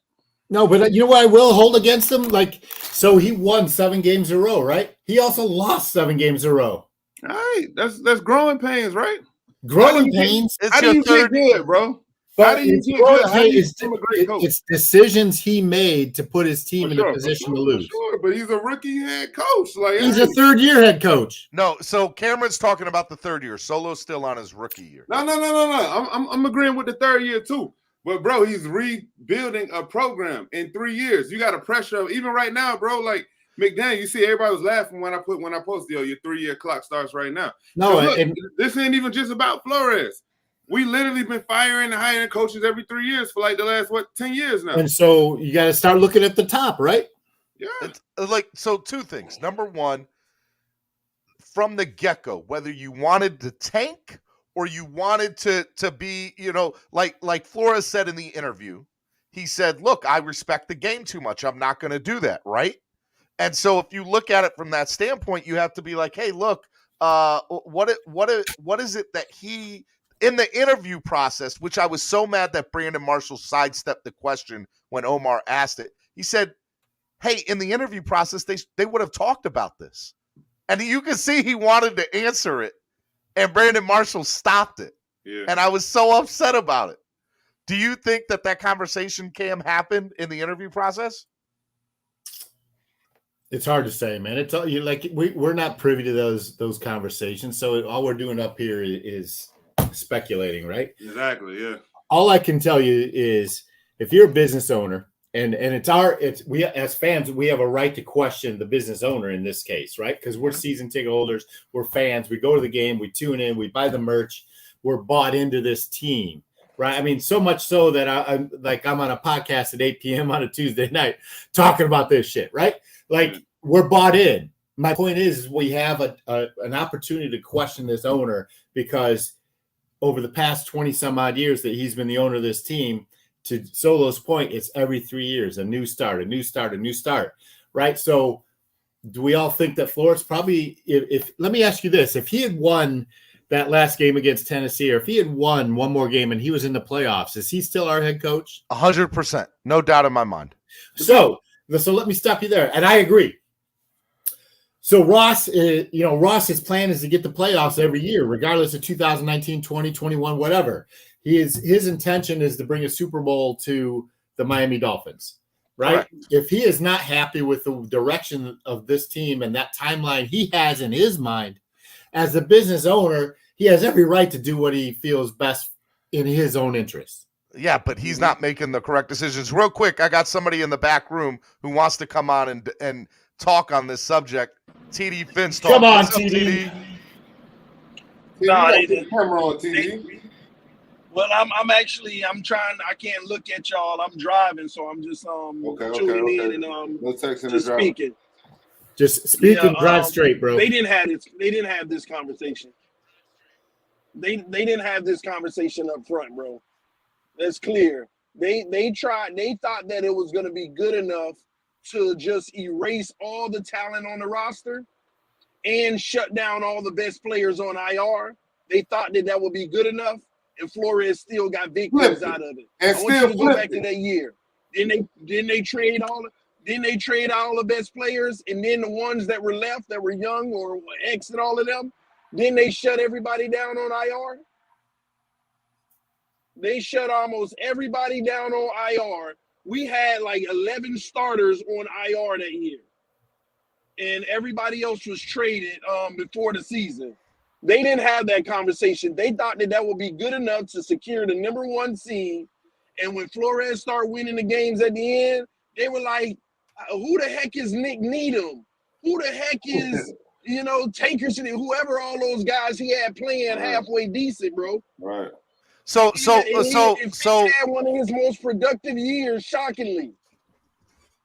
no, but you know what I will hold against him? Like, so he won 7 games in a row, right? He also lost 7 games in a row. All right, that's growing pains, right? Growing pains. How do you get good, bro? But it's decisions he made to put his team in a position to lose. Sure, but he's a rookie head coach. Like, he's a 3rd-year head coach. No, so Cameron's talking about the 3rd year. Solo's still on his rookie year. No. I'm agreeing with the 3rd year too. But bro, he's rebuilding a program in 3 years. You got a pressure of, even right now, bro. Like McDaniel, you see everybody was laughing when I posted, yo, your 3-year clock starts right now. No, look, this ain't even just about Flores. We literally been firing and hiring coaches every 3 years for like the last 10 years now. And so you got to start looking at the top, right? Yeah. So 2 things. Number 1, from the get-go, whether you wanted to tank or you wanted to be, like Flores said in the interview, he said, "Look, I respect the game too much. I'm not going to do that," right? And so if you look at it from that standpoint, you have to be like, "Hey, look, what is it that he?" In the interview process, which I was so mad that Brandon Marshall sidestepped the question when Omar asked it, he said, hey, in the interview process, they would have talked about this. And you can see he wanted to answer it, and Brandon Marshall stopped it. Yeah. And I was so upset about it. Do you think that conversation, Cam, happened in the interview process? It's hard to say, man. It's all, like we're not privy to those conversations. So all we're doing up here is speculating, right? Exactly. Yeah. All I can tell you is if you're a business owner and we as fans, we have a right to question the business owner in this case, right? Because we're season ticket holders, we're fans, we go to the game, we tune in, we buy the merch, we're bought into this team, right? I mean, so much so that I'm on a podcast at 8 p.m. on a Tuesday night talking about this shit, right? Like we're bought in. My point is we have an opportunity to question this owner because over the past 20 some odd years that he's been the owner of this team, to Solo's point, it's every 3 years, a new start, right? So do we all think that Flores probably, if let me ask you this, if he had won that last game against Tennessee, or if he had won one more game and he was in the playoffs, is he still our head coach? 100%. No doubt in my mind. So let me stop you there. And I agree. So Ross's plan is to get the playoffs every year, regardless of 2019, 20, 21, whatever. His intention is to bring a Super Bowl to the Miami Dolphins, right? Correct. If he is not happy with the direction of this team and that timeline he has in his mind, as a business owner, he has every right to do what he feels best in his own interest. Yeah, but he's not making the correct decisions. Real quick, I got somebody in the back room who wants to come on and talk on this subject. TD Finstock. Come on, What's up, TD. Nah, they the camera on TV. Well, I'm trying. I can't look at y'all. I'm driving, so I'm just tuning in and No texting just and speaking. Just speak and drive straight, bro. They didn't have this conversation. They didn't have this conversation up front, bro. That's clear. They thought that it was going to be good enough to just erase all the talent on the roster and shut down all the best players on IR. They thought that would be good enough, and Flores still got victims out of it. And I want you to go back to that year. Didn't they trade all the best players, and then the ones that were left that were young or exit all of them? Then they shut everybody down on IR. They shut almost everybody down on IR. We had like 11 starters on IR that year, and everybody else was traded before the season. They didn't have that conversation. They thought that would be good enough to secure the number 1 seed. And when Flores started winning the games at the end, they were like, who the heck is Nick Needham? Who the heck is, Tankerson and whoever all those guys he had playing halfway decent, bro. Right. So He had one of his most productive years, shockingly.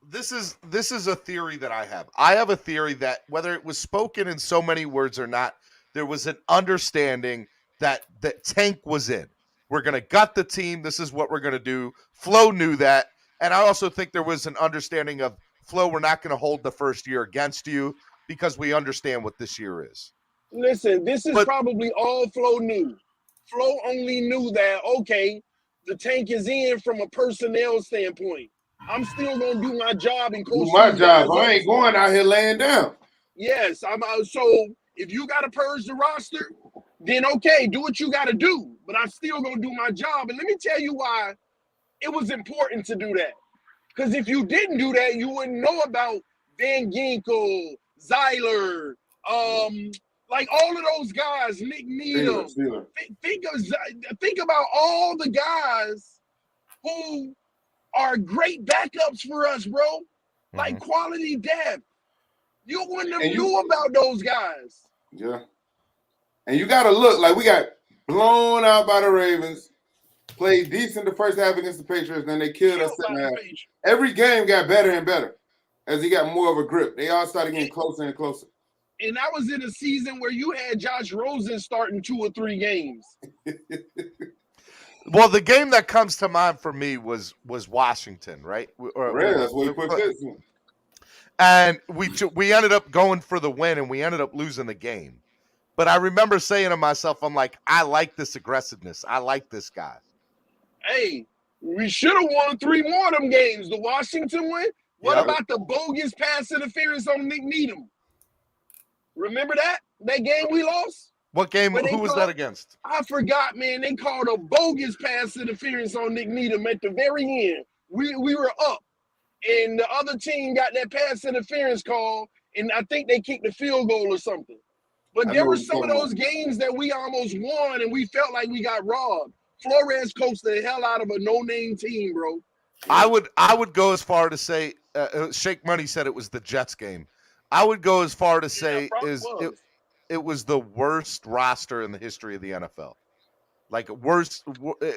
This is a theory that I have. I have a theory that whether it was spoken in so many words or not, there was an understanding that Tank was in. We're going to gut the team. This is what we're going to do. Flo knew that. And I also think there was an understanding of, Flo, we're not going to hold the first year against you because we understand what this year is. Listen, this is probably all Flo knew. Flo only knew that, okay, the Tank is in from a personnel standpoint. I'm still going to do my job and coach. Do my job. I ain't going out here laying down. Yes, I'm so if you got to purge the roster, then okay, do what you got to do. But I'm still going to do my job. And let me tell you why it was important to do that. Because if you didn't do that, you wouldn't know about Van Ginkel, Zeiler, like all of those guys, Nick Needham. Think about all the guys who are great backups for us, bro. Like quality depth. You wouldn't have knew about those guys. Yeah. And you got to look like we got blown out by the Ravens, played decent the first half against the Patriots, then they killed us second half. Every game got better and better as he got more of a grip. They all started getting closer and closer. And that was in a season where you had Josh Rosen starting 2 or 3 games. Well, the game that comes to mind for me was Washington, right? That's what he put this in. And we ended up going for the win, and we ended up losing the game. But I remember saying to myself, I'm like, I like this aggressiveness. I like this guy. Hey, we should have won 3 more of them games. The Washington win? What about the bogus pass interference on Nick Needham? Remember that game we lost? What game? Who was that against? I forgot, man. They called a bogus pass interference on Nick Needham at the very end. We were up, and the other team got that pass interference call, and I think they kicked the field goal or something. But there were some of those games that we almost won, and we felt like we got robbed. Flores coached the hell out of a no-name team, bro. I would go as far to say, Shake Money said it was the Jets game. I would go as far to say it was the worst roster in the history of the NFL. Like worst,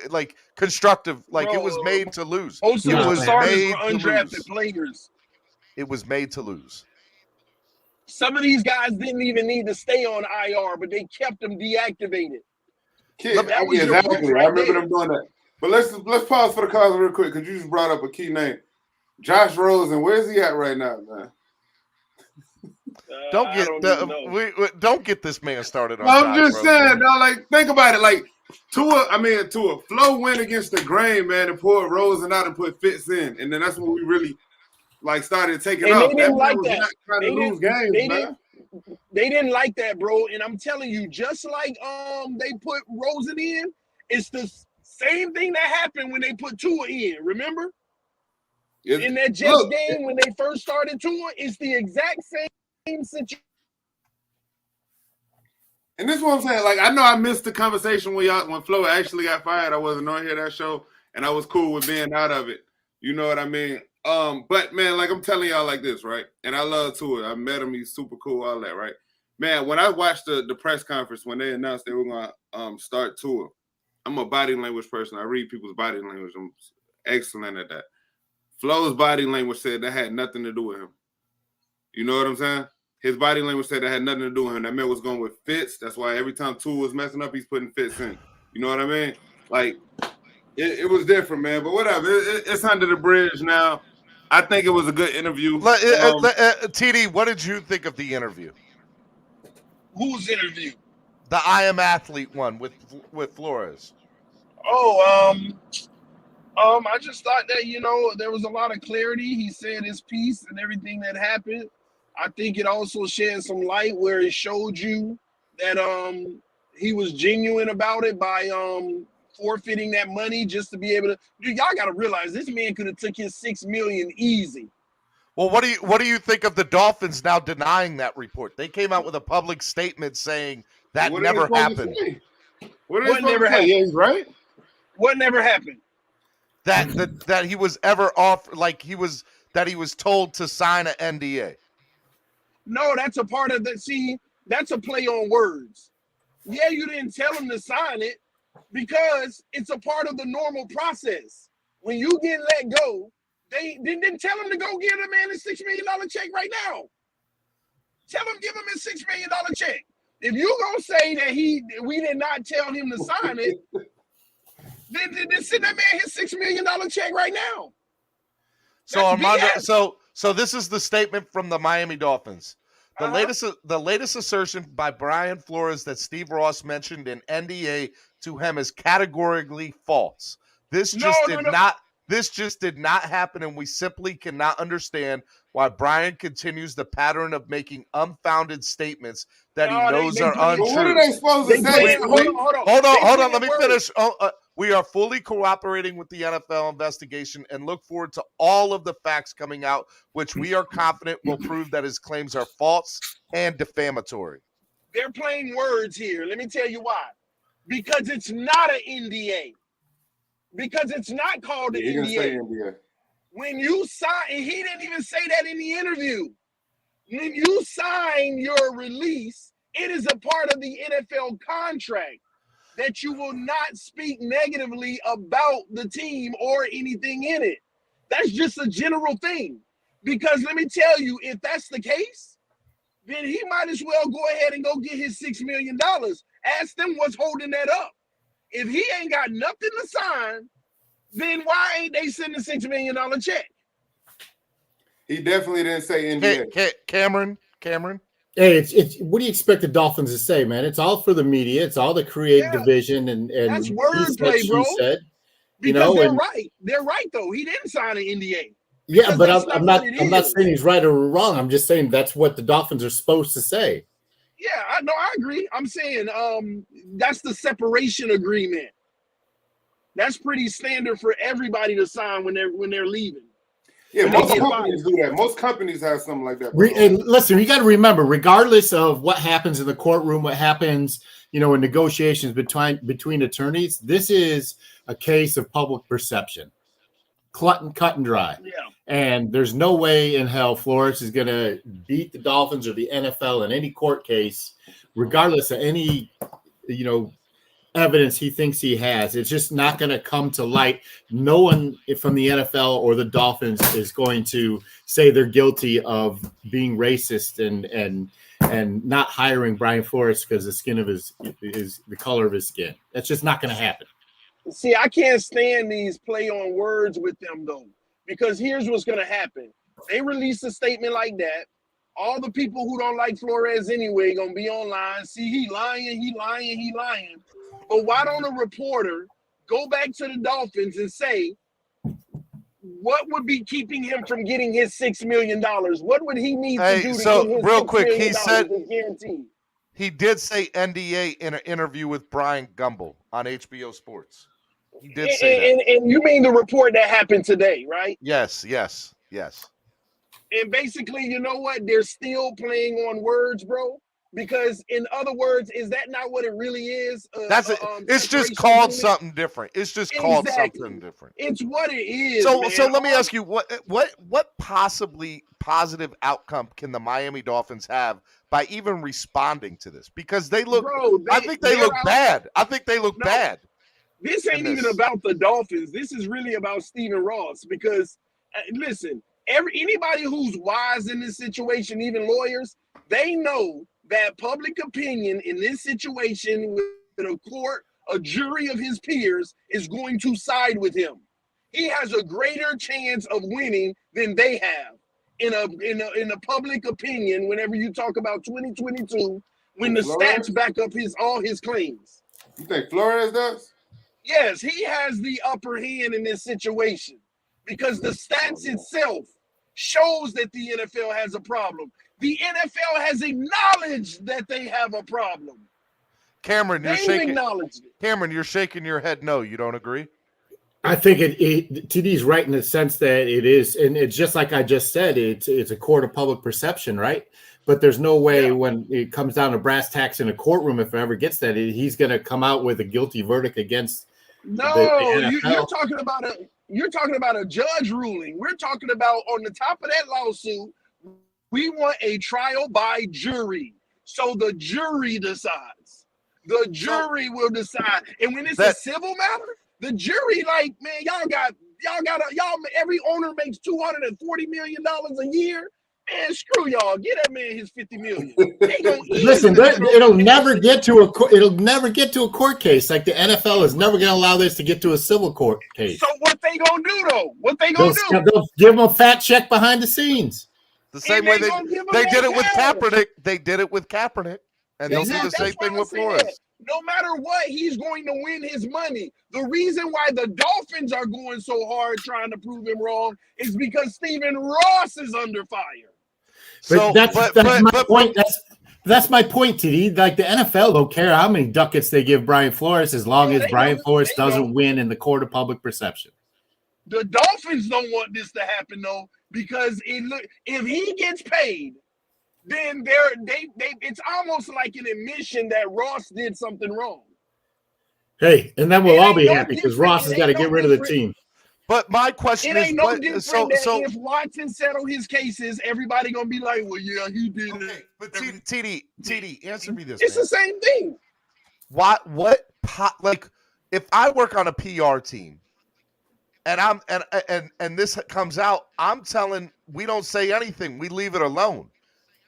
like constructive, like it was made to lose. It was made undrafted players. It was made to lose. Some of these guys didn't even need to stay on IR, but they kept them deactivated. Exactly. I remember them doing that. But let's pause for the calls real quick because you just brought up a key name, Josh Rosen. Where's he at right now, man? Don't get this man started on. I'm just saying, dog. Like, think about it. Like, Tua Flo went against the grain, man, and poured Rosen out and put Fitz in, and then that's when we really started taking off. They didn't like that. They didn't like that, bro. And I'm telling you, just like they put Rosen in, it's the same thing that happened when they put Tua in. Remember? In that Jets game when they first started Tua, it's the exact same situation. And this is what I'm saying. Like, I know I missed the conversation when Flo actually got fired. I wasn't on here that show. and I was cool with being out of it. You know what I mean? But man, like I'm telling y'all like this, right? And I love Tua. I met him. He's super cool, all that, right? Man, when I watched the press conference when they announced they were gonna start Tua, I'm a body language person. I read people's body language. I'm excellent at that. Flo's body language said that had nothing to do with him. You know what I'm saying? His body language said that had nothing to do with him. That man was going with Fitz. That's why every time Tua was messing up, he's putting Fitz in. You know what I mean? Like, it was different, man. But whatever. It's under the bridge now. I think it was a good interview. TD, what did you think of the interview? Whose interview? The I Am Athlete one with Flores. I just thought that, there was a lot of clarity. He said his piece and everything that happened. I think it also shed some light where it showed you that he was genuine about it by forfeiting that money just to be able to. Dude, y'all got to realize this man could have took his $6 million easy. Well, what do you think of the Dolphins now denying that report? They came out with a public statement saying that never happened. What never happened? Yeah, he's right. What never happened? That he was ever off, like he was told to sign an NDA. No, that's a part of the. See, that's a play on words. Yeah, you didn't tell him to sign it because it's a part of the normal process. When you get let go, they didn't tell him to go give the man his $6 million check right now. Tell him, give him his $6 million check. If you gonna say that we did not tell him to sign it, then send that man his $6 million check right now. So Armando, so this is the statement from the Miami Dolphins. The latest assertion by Brian Flores that Steve Ross mentioned an NDA to him is categorically false. This just did not happen, and we simply cannot understand why Brian continues the pattern of making unfounded statements that he knows are untrue. What are they supposed to say? Hold on. Let me finish. We are fully cooperating with the NFL investigation and look forward to all of the facts coming out, which we are confident will prove that his claims are false and defamatory. They're playing words here. Let me tell you why. Because it's not an NDA. Because it's not called an NDA. Didn't say NDA. When you sign, and he didn't even say that in the interview. When you sign your release, it is a part of the NFL contract that you will not speak negatively about the team or anything in it. That's just a general thing. Because let me tell you, if that's the case, then he might as well go ahead and go get his $6 million. Ask them what's holding that up. If he ain't got nothing to sign, then why ain't they sending a $6 million check? He definitely didn't say NDA. Cameron. Hey, it's what do you expect the Dolphins to say, man? It's all for the media. It's all the creative division, and that's wordplay, bro. Said, because they're right. They're right though. He didn't sign an NDA. Yeah, but I'm not saying he's right or wrong. I'm just saying that's what the Dolphins are supposed to say. Yeah, I agree. I'm saying that's the separation agreement. That's pretty standard for everybody to sign when they're leaving. Yeah, most companies do that. Most companies have something like that. And listen, you got to remember, regardless of what happens in the courtroom, what happens, in negotiations between attorneys, this is a case of public perception, cut and dry. Yeah. And there's no way in hell Flores is going to beat the Dolphins or the NFL in any court case, regardless of any, evidence he thinks he has. It's just not going to come to light. No one from the NFL or the Dolphins is going to say they're guilty of being racist and not hiring Brian Flores because the skin of his the color of his skin. That's just not going to happen. See, I can't stand these play on words with them though, because here's what's going to happen. They release a statement like that. All the people who don't like Flores anyway going to be online. See, he lying. But why don't a reporter go back to the Dolphins and say, what would be keeping him from getting his $6 million? What would he need to do to get his real $6 quick, million he said guaranteed? He did say NDA in an interview with Brian Gumbel on HBO Sports. He did say that. And you mean the report that happened today, right? Yes. And basically, you know what? They're still playing on words, bro. Because, in other words, is that not what it really is? That's it. It's just separation called unit? something different. It's just called Exactly. something different. It's what it is. So man. let me ask you, what possibly positive outcome can the Miami Dolphins have by even responding to this? Because they look, I think they look bad. I think they look bad. This ain't even about the Dolphins. This is really about Stephen Ross. Because listen, anybody who's wise in this situation, even lawyers, they know that public opinion in this situation with a court, a jury of his peers, is going to side with him. He has a greater chance of winning than they have in a public opinion. Whenever you talk about 2022, when the stats back up all his claims. You think Flores does? Yes, he has the upper hand in this situation because the stats itself shows that the NFL has a problem. The NFL has acknowledged that they have a problem. Cameron, you're shaking. Acknowledged it. Cameron, you're shaking your head. No, you don't agree? I think TD's right in the sense that it is, and it's just like I just said, it's a court of public perception, right? But there's no way when it comes down to brass tacks in a courtroom, if it ever gets that, he's going to come out with a guilty verdict against. No, you're talking about a judge ruling. We're talking about on the top of that lawsuit, we want a trial by jury. So the jury decides. The jury will decide. And when it's a civil matter, the jury, like, man, y'all, every owner makes $240 million a year. Man, screw y'all. Get that man his $50 million. Listen, it'll never get to a court case. Like the NFL is never going to allow this to get to a civil court case. So what they gonna do though? They'll give them a fat check behind the scenes. The same way they did it with Kaepernick. They did it with Kaepernick, and they'll do the same thing with Flores. No matter what, he's going to win his money. The reason why the Dolphins are going so hard trying to prove him wrong is because Stephen Ross is under fire. But that's my point. That's my point, TD. Like the NFL don't care how many ducats they give Brian Flores as long as Brian Flores doesn't win in the court of public perception. The Dolphins don't want this to happen though, because if he gets paid, then it's almost like an admission that Ross did something wrong. Hey, and then we'll all be happy because Ross has got to get rid of the team. But my question is, if Watson settled his cases, everybody gonna be like, "Well, yeah, he did it." But TD, answer me this. It's the same thing. Like, if I work on a PR team, and and this comes out, I'm telling, we don't say anything. We leave it alone.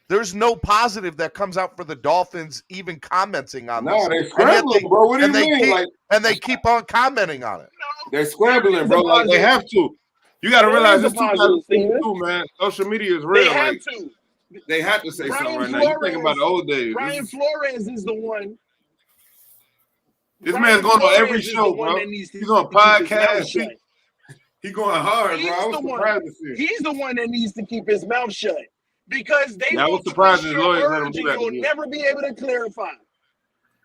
There's no positive that comes out for the Dolphins even commenting on this. No, they're scrambling, bro. What do you mean? And they keep on commenting on it. They're scrambling, bro. Like they have to. You got to realize it's 2022, man. Social media is real. They have to say something right now. You're thinking about the old days. Brian Flores is the one. This man's going on every show, bro. He's on podcast. He's going hard, bro. I was surprised to see. He's the one that needs to keep his mouth shut. Because they will twist your words and you'll never be able to clarify.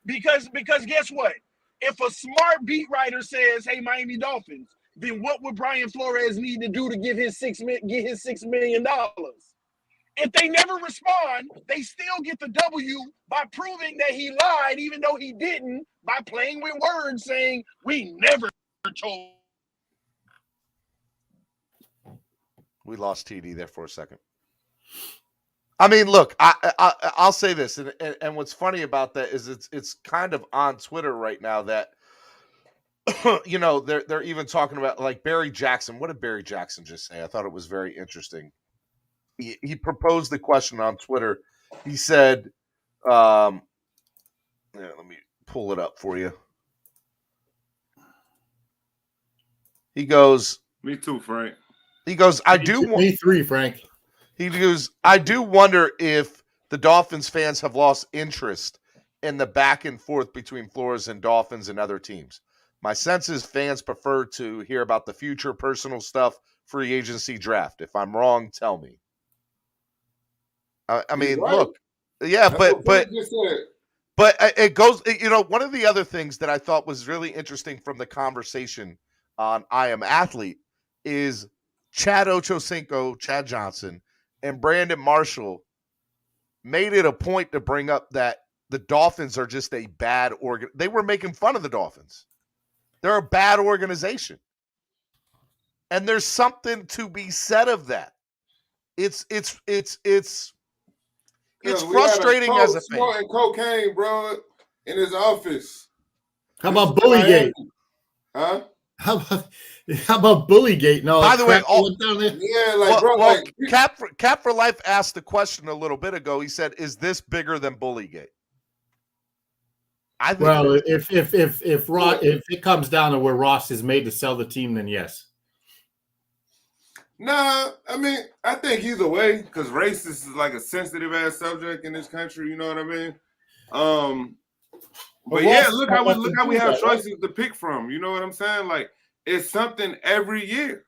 Because guess what? If a smart beat writer says, "Hey, Miami Dolphins," then what would Brian Flores need to do to get his $6 million? If they never respond, they still get the W by proving that he lied, even though he didn't, by playing with words, saying, "We never told." We lost TD there for a second. I mean, look, I'll say this, and what's funny about that is it's kind of on Twitter right now that you know they're even talking about like Barry Jackson. What did Barry Jackson just say? I thought it was very interesting. He proposed the question on Twitter. He said, let me pull it up for you. He goes, "Me too, Frank." He goes, Me three, Frank. He goes, "I do wonder if the Dolphins fans have lost interest in the back and forth between Flores and Dolphins and other teams. My sense is fans prefer to hear about the future personal stuff, free agency draft. If I'm wrong, tell me." I mean, right. Look, yeah, but it goes, you know, one of the other things that I thought was really interesting from the conversation on I Am Athlete is Chad Ochocinco, Chad Johnson, and Brandon Marshall made it a point to bring up that the Dolphins are just a bad they were making fun of the Dolphins. They're a bad organization. And there's something to be said of that. It's frustrating as a fan. Snorting cocaine, bro, in his office. How about Bullygate? Huh? How about Bullygate? No. By the way, Cap for Life asked the question a little bit ago. He said, "Is this bigger than Bullygate?" I think if it comes down to where Ross is made to sell the team, then yes. Nah, I mean, I think either way, because racist is like a sensitive ass subject in this country. You know what I mean? But yeah, look how we have choices to pick from. You know what I'm saying? Like, it's something every year.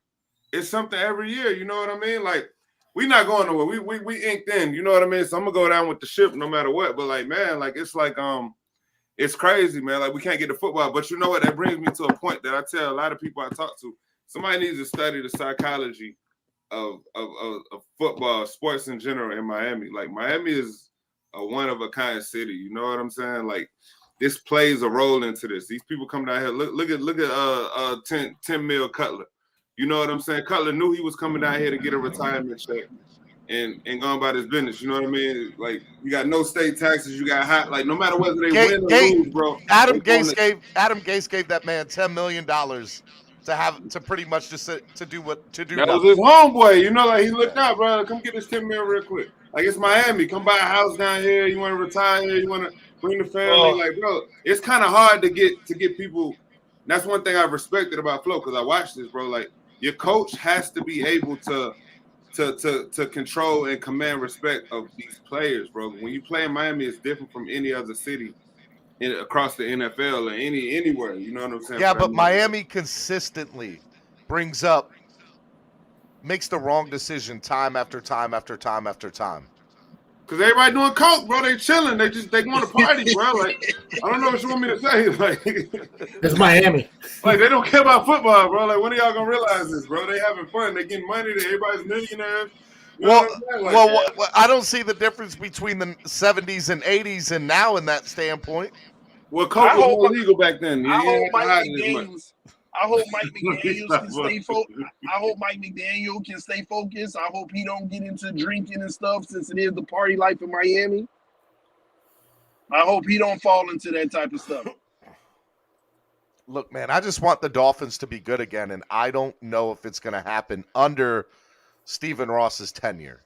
It's something every year. You know what I mean? Like, we not going nowhere. We inked in. You know what I mean? So I'm gonna go down with the ship no matter what. But like, man, like it's crazy, man. Like, we can't get to football. But you know what? That brings me to a point that I tell a lot of people I talk to. Somebody needs to study the psychology of football, sports in general in Miami. Like, Miami is a one-of-a-kind city. You know what I'm saying? Like, this plays a role into this. These people come down here. Look at 10 mil Cutler. You know what I'm saying? Cutler knew he was coming down here to get a retirement check and going about his business. You know what I mean? Like, you got no state taxes. You got hot. Like, no matter whether they win or lose, bro. Adam Gase gave that man $10 million to pretty much just to do. That was his homeboy. You know, like, he looked out, bro. Come get this 10 mil real quick. Like, it's Miami. Come buy a house down here. You want to retire here? You want to bring the family? Like, bro, it's kind of hard to get people. That's one thing I've respected about Flo, because I watched this, bro. Like, your coach has to be able to control and command respect of these players, bro. When you play in Miami, it's different from any other city across the NFL or anywhere. You know what I'm saying? Yeah, but Miami consistently makes the wrong decision time after time after time after time. Because everybody doing coke, bro. They chilling. They want to party, bro. Like, I don't know what you want me to say. Like, it's Miami. Like, they don't care about football, bro. Like, when are y'all gonna realize this, bro? They having fun. They getting money. Everybody's millionaires. You know well, I don't see the difference between the 70s and 80s and now in that standpoint. Well, coke was more legal back then. I hope Mike McDaniel can stay focused. I hope Mike McDaniel can stay focused. I hope he don't get into drinking and stuff, since it is the party life in Miami. I hope he don't fall into that type of stuff. Look, man, I just want the Dolphins to be good again, and I don't know if it's going to happen under Stephen Ross's tenure.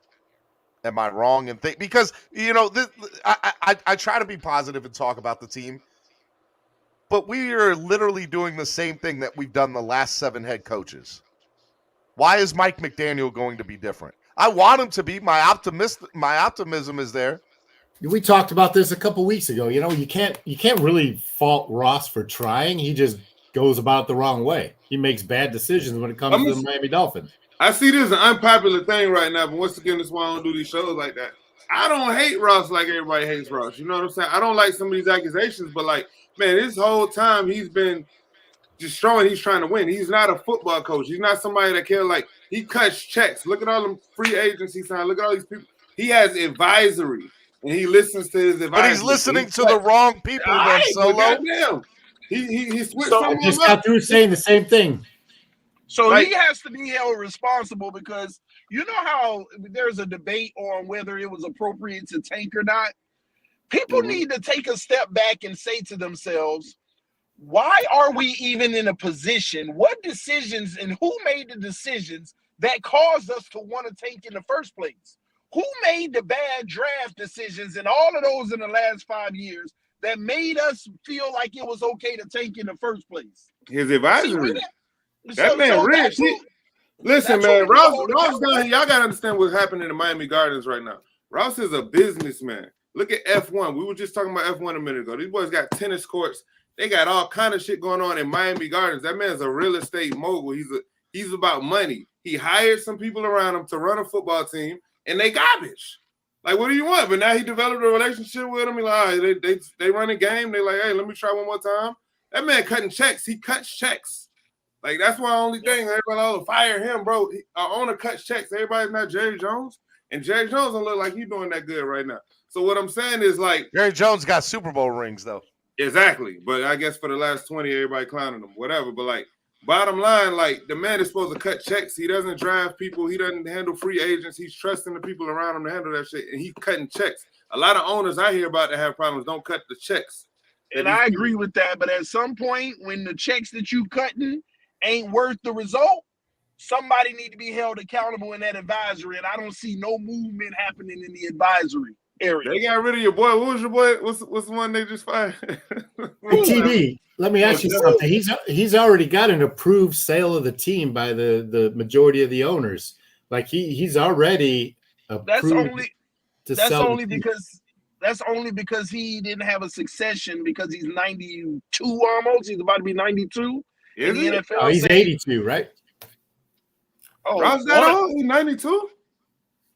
Am I wrong? Because, you know, I try to be positive and talk about the team, but we are literally doing the same thing that we've done the last 7 head coaches. Why is Mike McDaniel going to be different? I want him to be. My optimism is there. We talked about this a couple weeks ago. You know, you can't really fault Ross for trying. He just goes about it the wrong way. He makes bad decisions when it comes to the Miami Dolphins. I see this as an unpopular thing right now, but once again, that's why I don't do these shows like that. I don't hate Ross like everybody hates Ross. You know what I'm saying? I don't like some of these accusations, but like, man, this whole time he's been just showing he's trying to win. He's not a football coach. He's not somebody that cares. Like, he cuts checks. Look at all them free agents he signed. Look at all these people. He has advisory, and he listens to his advisory. But he's listening to the wrong people. Then Solo. Goddamn. He switched. I just got through saying the same thing. So he has to be held responsible, because you know how there's a debate on whether it was appropriate to tank or not. People need to take a step back and say to themselves, why are we even in a position? What decisions and who made the decisions that caused us to want to tank in the first place? Who made the bad draft decisions and all of those in the last 5 years that made us feel like it was okay to tank in the first place? His advisory. That man rich. Listen, man, Ross down here. Y'all gotta understand what's happening in the Miami Gardens right now. Ross is a businessman. Look at F1. We were just talking about F1 a minute ago. These boys got tennis courts. They got all kind of shit going on in Miami Gardens. That man's a real estate mogul. He's about money. He hired some people around him to run a football team, and they garbage. Like, what do you want? But now he developed a relationship with them. He's like, all right, they run a game. They like, hey, let me try one more time. That man cutting checks. He cuts checks. Like, that's why the only thing everybody fire him, bro. Our owner cuts checks. Everybody's not Jerry Jones, and Jerry Jones don't look like he's doing that good right now. So what I'm saying is like Jerry Jones got Super Bowl rings though. exactly, but I guess for the last 20, everybody clowning him, whatever. But like bottom line, like the man is supposed to cut checks. He doesn't draft people. He doesn't handle free agents. He's trusting the people around him to handle that shit, and he's cutting checks. A lot of owners I hear about that have problems don't cut the checks. And I agree with that. But at some point, when the checks that you cutting ain't worth the result, somebody need to be held accountable in that advisory. And I don't see no movement happening in the advisory area. They got rid of your boy. What was your boy? What's the one they just fired? TD. Let me ask you something. He's already got an approved sale of the team by the majority of the owners. Like he's already approved. That's only because he didn't have a succession because he's 92 almost. He's about to be 92. Is the he? NFL Oh, he's 82, right? Oh, Ross that old? He's 92?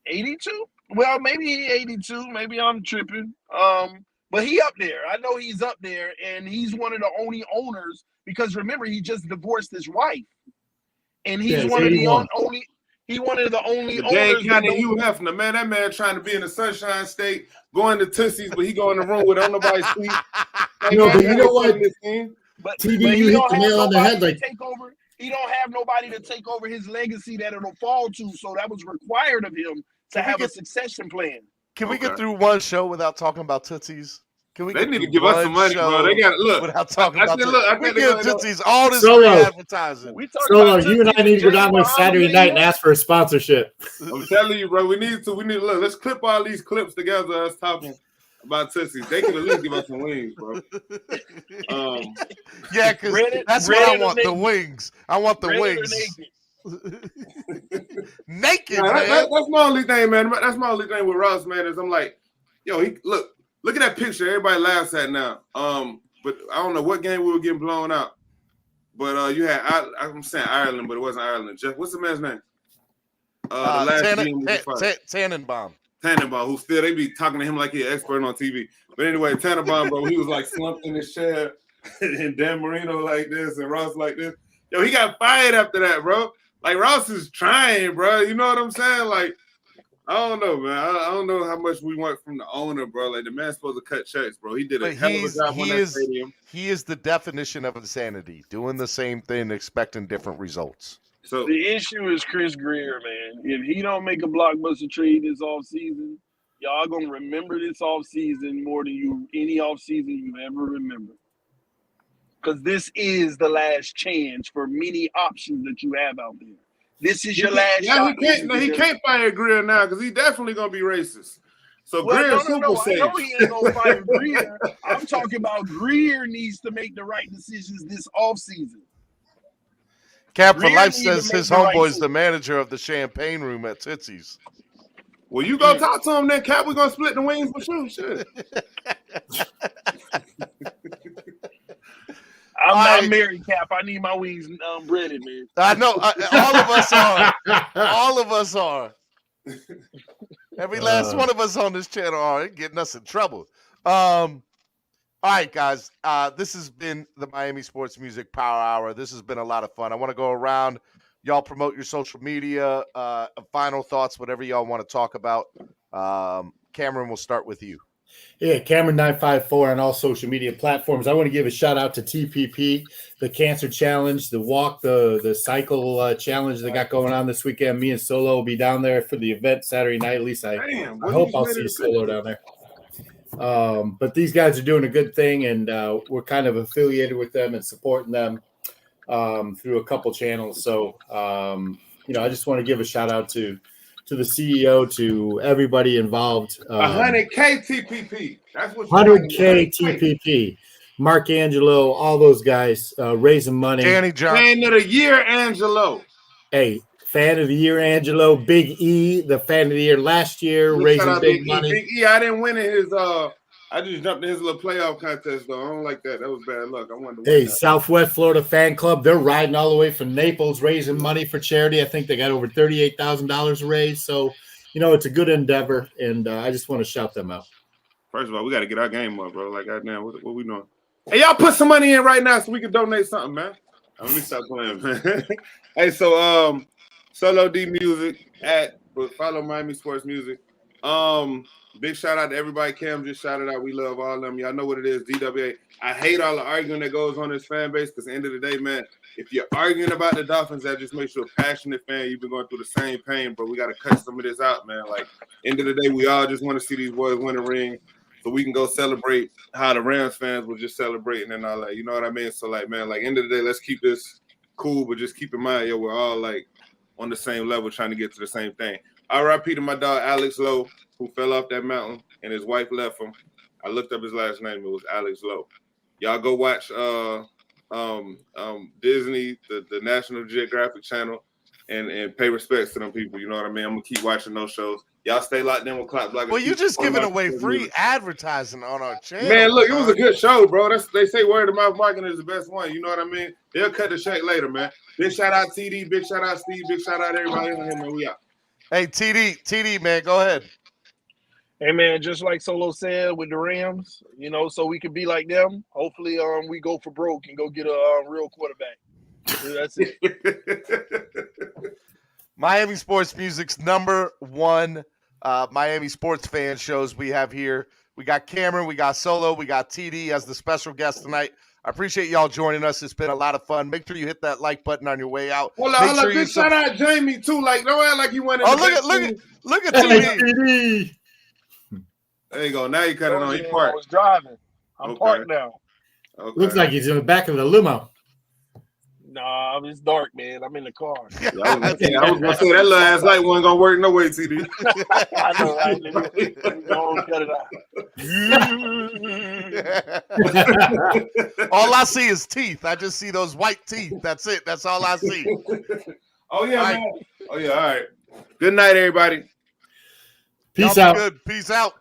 82? Well, maybe he's 82. Maybe I'm tripping. But he up there. I know he's up there, and he's one of the only owners because remember he just divorced his wife, and he's one of the only. He one of the only owners. Hugh Hefner, man, that man trying to be in the Sunshine State, going to Tootsie's, but he go in the room with on nobody's feet. But you know what? But TD, you hit the nail on the head. Like take over. He don't have nobody to take over his legacy that it'll fall to. So that was required of him to have a succession plan. Can we get through one show without talking about Tootsies? They need to give us some money, bro. They got look without talking about Tootsies. We give Tootsies all this free advertising. Solo, you and I need to go down there Saturday night and ask for a sponsorship. I'm telling you, bro. We need to look. Let's clip all these clips together. Us talking about Tootsies. They can at least give us some wings, bro. Yeah, because that's what I want. The wings. I want the wings. Naked, man. That's my only thing, man. That's my only thing with Ross, man. Is I'm like, yo, look at that picture. Everybody laughs at now. But I don't know what game we were getting blown out. But you had I'm saying Ireland, but it wasn't Ireland. Jeff, what's the man's name? The last game Tannenbaum. Tannenbaum, who still they be talking to him like he's an expert on TV. But anyway, Tannenbaum, bro, he was like slumped in his chair, and Dan Marino like this, and Ross like this. Yo, he got fired after that, bro. Like Ross is trying, bro. You know what I'm saying? Like, I don't know, man. I don't know how much we want from the owner, bro. Like the man's supposed to cut checks, bro. He did a hell of a job on that stadium. He is the definition of insanity, doing the same thing, expecting different results. So the issue is Chris Greer, man. If he don't make a blockbuster trade this offseason, y'all gonna remember this offseason more than any offseason you ever remember. Because this is the last chance for many options that you have out there. This is your last shot. He can't fire Greer now because he's definitely gonna be racist. So Greer's super safe. I know he ain't gonna fire Greer. I'm talking about Greer needs to make the right decisions this offseason. Cap for Life says his homeboy's the manager of the champagne room at Tootsie's. Well, you go talk to him then, Cap. We're gonna split the wings with you. Shit. I'm married, Cap. I need my wings breaded, man. I know. All of us are. All of us are. Every last one of us on this channel are getting us in trouble. All right, guys. This has been the Miami Sports Music Power Hour. This has been a lot of fun. I want to go around. Y'all promote your social media, final thoughts, whatever y'all want to talk about. Cameron, we'll start with you. Yeah, Cameron954 on all social media platforms. I want to give a shout out to TPP, the Cancer Challenge, the walk, the cycle challenge they got going on this weekend. Me and Solo will be down there for the event Saturday night. At least I hope I'll see Solo down there. But these guys are doing a good thing, and we're kind of affiliated with them and supporting them through a couple channels. So, I just want to give a shout out to the CEO, to everybody involved. 100K TPP. That's what 100K TPP. Mark Angelo, all those guys raising money. Danny Johnson. Fan of the year, Angelo. Hey, fan of the year, Angelo. Big E, the fan of the year last year, raising big money. Big E, I didn't win in his I just jumped in his little playoff contest, though. I don't like that. That was bad luck. I wanted to win that. Southwest Florida Fan Club. They're riding all the way from Naples, raising money for charity. I think they got over $38,000 raised. So, it's a good endeavor, and I just want to shout them out. First of all, we got to get our game up, bro. Like, goddamn, what we doing? Hey, y'all put some money in right now so we can donate something, man. Let me stop playing, man. Hey, so Solo D Music follow Miami Sports Music. Big shout out to everybody. Cam just shouted out. We love all of them. Y'all know what it is. DWA. I hate all the arguing that goes on in this fan base because at the end of the day, man, if you're arguing about the Dolphins, that just makes you a passionate fan. You've been going through the same pain, but we got to cut some of this out, man. Like, end of the day, we all just want to see these boys win a ring so we can go celebrate how the Rams fans were just celebrating and all that. You know what I mean? So, like, man, like, end of the day, let's keep this cool, but just keep in mind, yo, we're all, like, on the same level trying to get to the same thing. R.I.P. to my dog, Alex Lowe, who fell off that mountain and his wife left him. I looked up his last name. It was Alex Lowe. Y'all go watch Disney, the National Geographic channel, and pay respects to them people. You know what I mean? I'm going to keep watching those shows. Y'all stay locked in with Clap Block. Well, you just giving away free advertising on our channel. Man, look, it was a good show, bro. They say word of mouth marketing is the best one. You know what I mean? They'll cut the check later, man. Big shout out TD. Big shout out Steve. Big shout out everybody in here, man. We out. Hey, TD, man, go ahead. Hey man, just like Solo said with the Rams, you know, so we can be like them. Hopefully, we go for broke and go get a real quarterback. That's it. Miami Sports Music's #1 Miami sports fan shows we have here. We got Cameron, we got Solo, we got TD as the special guest tonight. I appreciate y'all joining us. It's been a lot of fun. Make sure you hit that like button on your way out. Hold on, big shout out Jamie too. Like, don't act like you went in. Oh, look at TD. There you go. Now you cut it on. He I parked. was driving. I'm parked now. Okay. Looks like he's in the back of the limo. Nah, it's dark, man. I'm in the car. Yeah, I was gonna say that little ass light wasn't gonna work no way, TD. I know. Don't cut it out. All I see is teeth. I just see those white teeth. That's it. That's all I see. Oh yeah, man. Oh yeah. All right. Good night, everybody. Peace Y'all be out. good. Peace out.